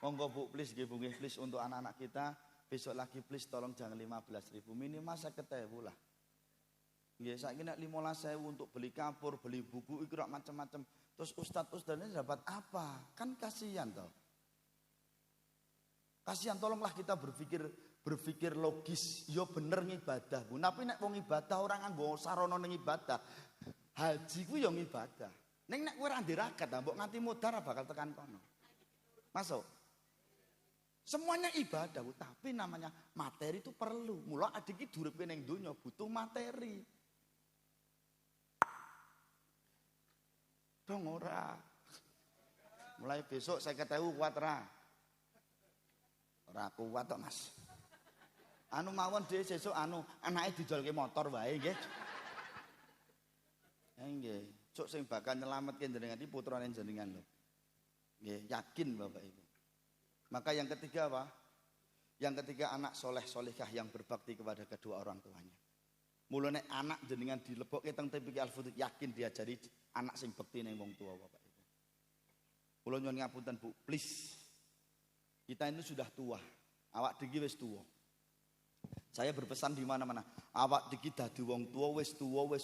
Monggo Bu, please nggih Bu nggih, please untuk anak-anak kita, besok lagi please tolong jangan 15.000, minimal 50.000 lah. Nggih, saiki nek 15.000 untuk beli kapur, beli buku iki rak macam-macam. Terus ustadz-ustadznya dapat apa? Kan kasihan toh. Kasihan, tolonglah kita berpikir logis. Yo bener ngibadah, Bu. Tapi nek wong ibadah orang nganggo sarana ning ibadah. Haji ku yo ngibadah. Ning nek kowe ra ndirakat, mbok nganti mudhar bakal tekan kono. Masuk. Semuanya ibadah, Bu. Tapi namanya materi itu perlu. Mula adik iki duripke ning donya butuh materi. Dong ora. Mulai besok 50.000 kuat ra? Ora kuat kok, Mas. Anu mawon dhewe sesuk anake didolke motor wae nggih. Nggih, sok sing bakal nyelametke jenengan iki putrane jenengan lho. Nggih, yakin Bapak Ibu. Maka yang ketiga apa? Yang ketiga anak soleh solehah yang berbakti kepada kedua orang tuanya. Mulane anak jenengan dilebokke teng TPQ Al-Futuh, yakin dia jadi anak sing bekti ning wong tua Bapak Ibu. Kula nyuwun ngapunten Bu, please. Kita ini sudah tua. Awak diki wis tua. Saya berpesan di mana-mana, awak diki dadi wong tua wis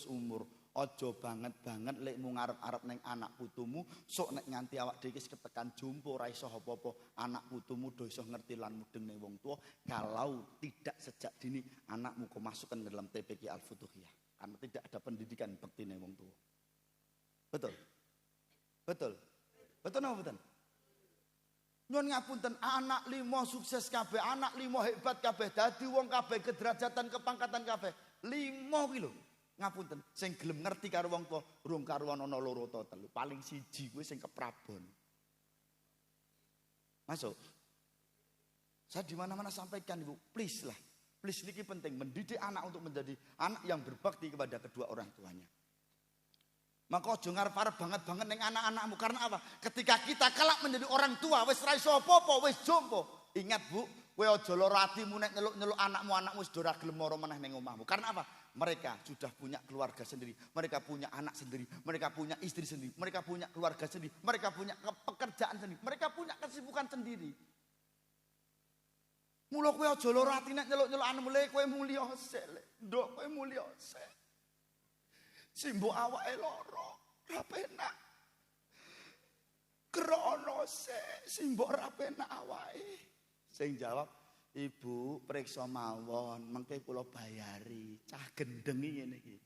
umur. Ojo banget lekmu ngarep-arep neng anak putumu, sok nek nganti awak dhewe ketekan jumpo ora iso apa-apa, anak putumu do iso ngerti lan mudeng ning wong tua kalau tidak sejak dini anakmu kemasukkan dalam TPQ Al-Futuhiyah. Karena tidak ada pendidikan bekti ning wong tua. Betul? Betul napa mboten? Nyuwun ngapunten, anak 5 sukses kabeh, anak 5 hebat kabeh, dadi wong kabeh kederajatan kepangkatan kabeh. 5 ki lho. Ngapunten, sing gelem ngerti karo wong tua, rung karuan ana 2 ta 3. Paling siji kuwi sing keprabon. Masuk. Saya di mana-mana sampaikan Ibu, please lah. Please niki penting mendidik anak untuk menjadi anak yang berbakti kepada kedua orang tuanya. Maka aja ngarep-arep banget ning anak-anakmu, karena apa? Ketika kita kelak menjadi orang tua, wis ra iso apa-apa, wis jompo. Ingat Bu, kowe aja lara atimu nek nyeluk-nyeluk anakmu wis ora gelem mara meneh ning omahmu. Karena apa? Mereka sudah punya keluarga sendiri, mereka punya anak sendiri, mereka punya istri sendiri, mereka punya keluarga sendiri, mereka punya pekerjaan sendiri, mereka punya kesibukan sendiri. Mula kowe aja lara ati nek nyeluk-nyeluk anakmu, kowe mulya sik, nduk kowe mulya sik. Simbok awake lara, ora penak. Krono sik, simbok ora penak awake. Sing jawab, Ibu periksa mawon, mengke kula bayari. Cah gendeng iki ngene iki.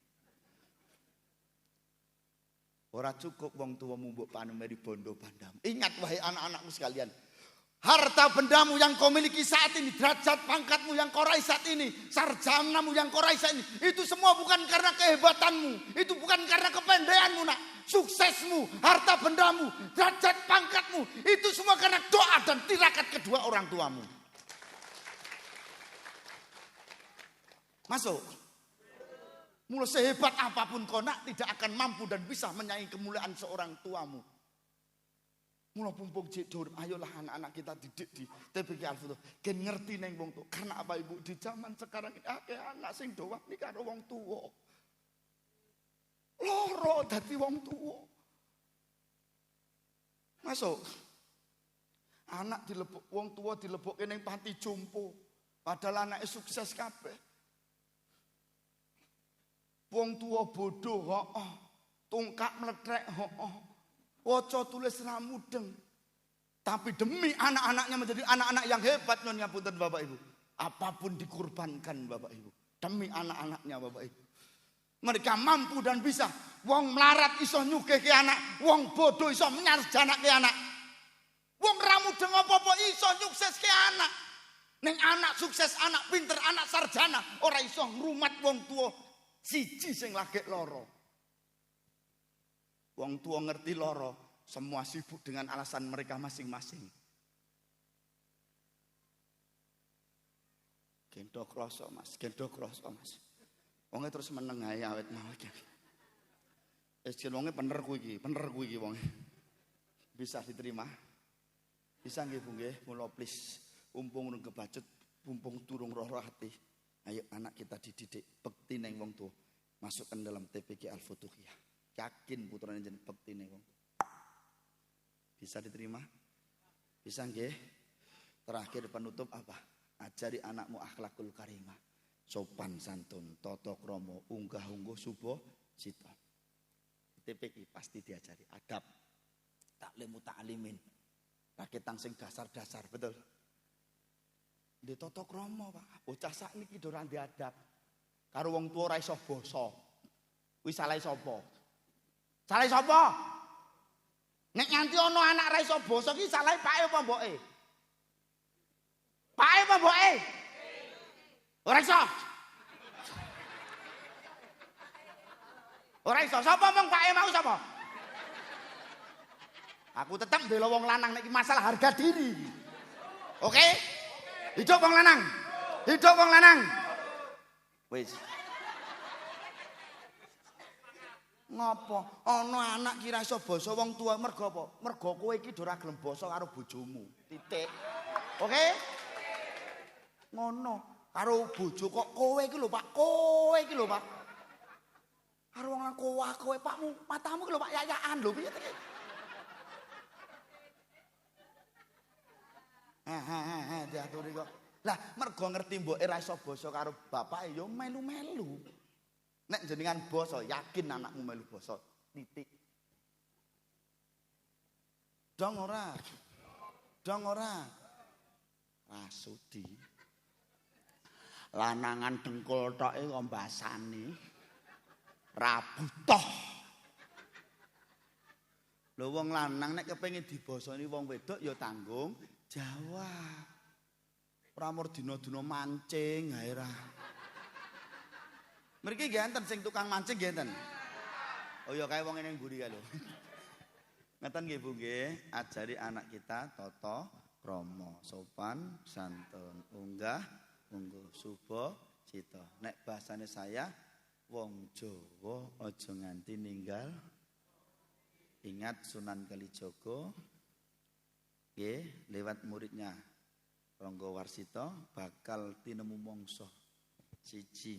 Ora cukup wong tuwamu mbok panumeri bondo bandam. Ingat wahai anak-anakku sekalian, Harta bendamu yang kau miliki saat ini, derajat pangkatmu yang kau raih saat ini, sarjanamu yang kau raih saat ini, itu semua bukan karena kehebatanmu, itu bukan karena kependeanmu nak. Suksesmu, harta bendamu, derajat pangkatmu, itu semua karena doa dan tirakat kedua orang tuamu. Masuk. Mulai sehebat apapun kau nak, tidak akan mampu dan bisa menyaingi kemuliaan seorang tuamu. Mulai pumpung dur, ayolah anak-anak kita didik di TPQ Al-Futuh. Gen ngerti neng wong tuwa. Karena apa ibu di zaman sekarang ini akeh anak sing doang nih karo wong tuwa. Loro dadi wong tuwa. Masuk. Anak dilebok wong tuwa dilebokke ning panti jompo. Padahal anaknya sukses kabeh. Wong tuwa bodoh, hooh. Tungkak meletrek, hooh. Waca tulis ra mudeng. Tapi demi anak-anaknya menjadi anak-anak yang hebat nyon ngapunten Bapak Ibu. Apapun dikorbankan Bapak Ibu. Demi anak-anaknya Bapak Ibu. Mereka mampu dan bisa. Wong melarat iso nyugihke anak, wong bodoh iso menyarjanake anak. Wong ra mudeng apa-apa iso nyukseske anak. Ning anak sukses, anak pinter, anak sarjana ora iso ngrumat wong tuwa siji sing lagi loro. Wong tua ngerti loro, semua sibuk dengan alasan mereka masing-masing. Gendok kroso mas, gendok kroso mas. Wongnya terus meneng ae awet mau iki. Wis wongnya bener kuwi iki wongnya. Bisa diterima? Bisa nggih Bu nggih, mula please. Umpung urung kebacut, umpung turung roh hati. Ayo anak kita dididik bekti neng wong tua. Masukkan dalam TPQ Al-Futuhiyah. Yakin putrane jeneng bektine wong. Bisa diterima? Bisa nggih? Terakhir penutup apa? Ajari anakmu akhlakul karimah. Sopan santun, tata krama, unggah-ungguh suba cita. TPQ pasti diajari adab. Taklimu ta'limin. Raketang sing dasar-dasar, betul. Di tata krama, Pak. Bocah sakniki ora diadab. Karo wong tuwa ora iso basa. Kuwi salah sapa? Salah sapa? Nek nganti ana anak ra iso basa ki salah pake apa mboke? Pake apa mboke? Ora iso. Ora iso. Sapa mong pake mau sapa? Aku tetep bela wong lanang nek masalah harga diri. Oke? Hidup wong lanang. Hidup wong lanang. Wis. Ngopo? Ana anak kira iso basa wong tua mergo apa? Mergo kowe iki ora gelem basa karo bojomu. Titik. Oke? Ngono. Karo bojo kok kowe iki lho Pak, kowe iki lho Pak. Karo wong kowe Pakmu, matamu iki lho Pak yayakan lho piye iki? Diaturi kok. Lah mergo ngerti mboke ra iso basa karo bapake ya melu-melu. Nek jenengan basa yakin anakmu melu basa. Titik. Dong ora. Dong ora. Rasudi. Lanangan dengkul toke kok mbasani. Rabutoh. Lho wong lanang nek kepengin dibasani wong wedok ya tanggung jawab. Ora mur dina-dina mancing ae ra. Mriki nggih enten sing tukang mancing nggih enten. Oh ya kae wong ning mburi kae lho. Ngeten nggih Bu nggih, ajari anak kita tata krama, sopan, santun, ungguh, suba, cita. Nek bahasane saya wong Jawa aja nganti ninggal. Ingat Sunan Kalijaga nggih lewat muridnya Rangga Warsita bakal tinemu mangsa siji.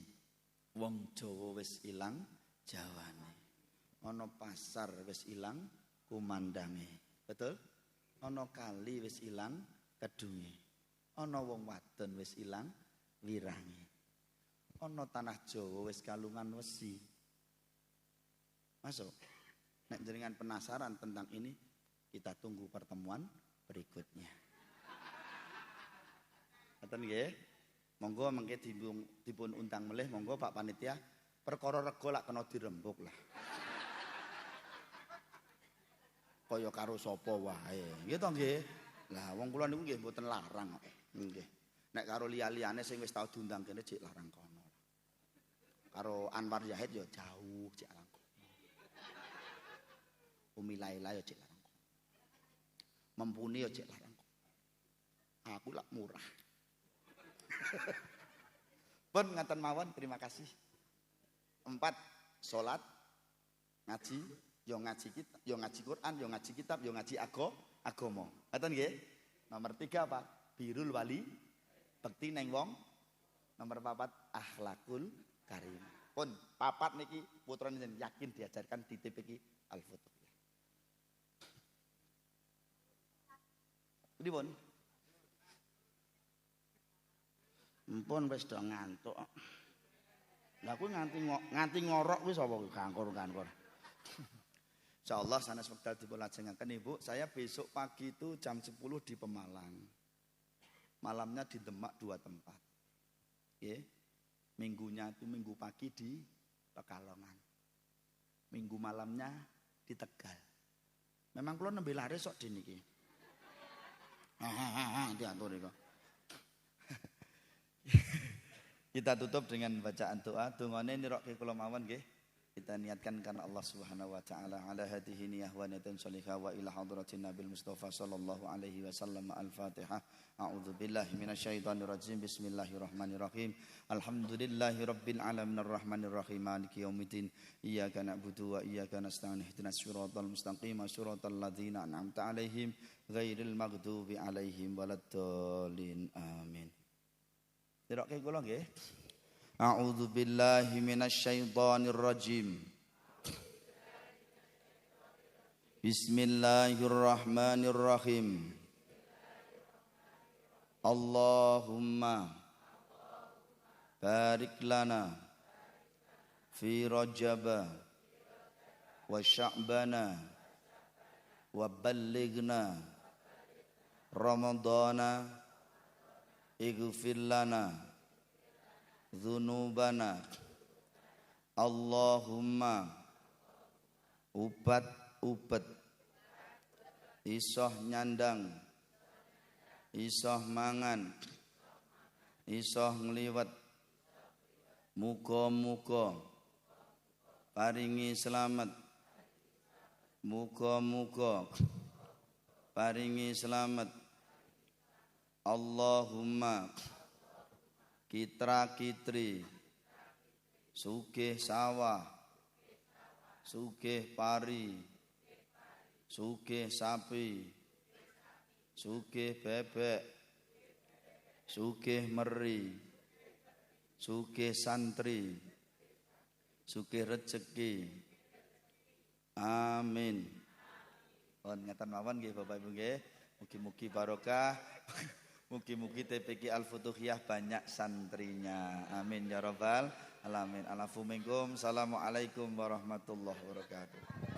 Wong Jawa wis ilang Jawane. Ana pasar wis ilang kumandange. Betul? Ana kali wis ilang kedunge. Ana wong wadon wis ilang wirange. Ana tanah Jawa wis kalungan wesi. Masuk. Nek jenengan penasaran tentang ini, kita tunggu pertemuan berikutnya. Ngoten nggih? Monggo mengke dipun undang melih, monggo Pak Panitia. Perkara rego lak kena dirembuk lah. Kaya karo sapa wae. Nggih to nggih? Lah wong kula niku nggih mboten larang kok. Nggih. Nek karo liya-liyane sing wis tau diundang kene cek larang kono. Karo Anwar Zahid ya jauh cek larang kono. Umi Laila ya cek larang kono. Mempuni ya cek larang kono. Aku lak murah. Pun ngaten mawon, terima kasih. 4 salat, ngaji, yo ngaji kitab, yo ngaji Quran, yo ngaji kitab, yo ngaji agama. Ngoten nggih? Nomor 3 apa? Birrul wali, bekti neng wong. Nomor 4 akhlakul karim. Pun 4 niki putra njen yakin diajarkan di TPQ Al-Futuhiyah. Pripun? Mpun wis do ngantuk. Lah kuwi nganti ngorok wis apa kangkur-kangkur. Insyaallah sanes wekdal dipun lajengaken Ibu, saya besok pagi itu jam 10 di Pemalang. Malamnya di Demak 2 tempat. Nggih. Minggunya itu minggu pagi di Pekalongan. Minggu malamnya di Tegal. Memang kula nembe laris sok diniki. Diatur iku. Kita tutup dengan bacaan doa. Dungane nirokke kula mawon nggih. Kita niatkan karena Allah Subhanahu wa taala ala hadhihi niyyah wa niyatin shalihah wa ila hadratin Nabil Mustafa sallallahu alaihi wasallam. Al-Fatihah. A'udzu billahi minasyaitonir rajim. Bismillahirrahmanirrahim. Alhamdulillahi rabbil alamin arrahmanir rahim maliki yaumiddin. Iyyaka na'budu wa iyyaka nasta'in. Ihdinas siratal mustaqim, siratal ladzina an'amta 'alaihim ghairil maghdubi 'alaihim waladdallin. Amin. Dirokke kula nggih. A'udzu billahi minasyaitonir rajim. Bismillahirrahmanirrahim. Allahumma barik lana fi Rajab wa Sya'bana wa ballighna Ramadana ighfir lana dzunubana. Allahumma ubat isoh nyandang, isoh mangan, isoh ngliwet, muga-muga paringi selamat, muga-muga paringi selamat. Allahumma kitra kitri sugih sawah, sugih pari, sugih sapi, sugih bebek, sugih meri, sugih santri, sugih rejeki. Amin. Pun ngeten mawon nggih Bapak Ibu nggih. Mugi-mugi barokah. Mugi-mugi TPQ Al-Futuhiyah banyak santrinya. Amin ya rabbal alamin. Alafu minkum. Assalamualaikum warahmatullahi wabarakatuh.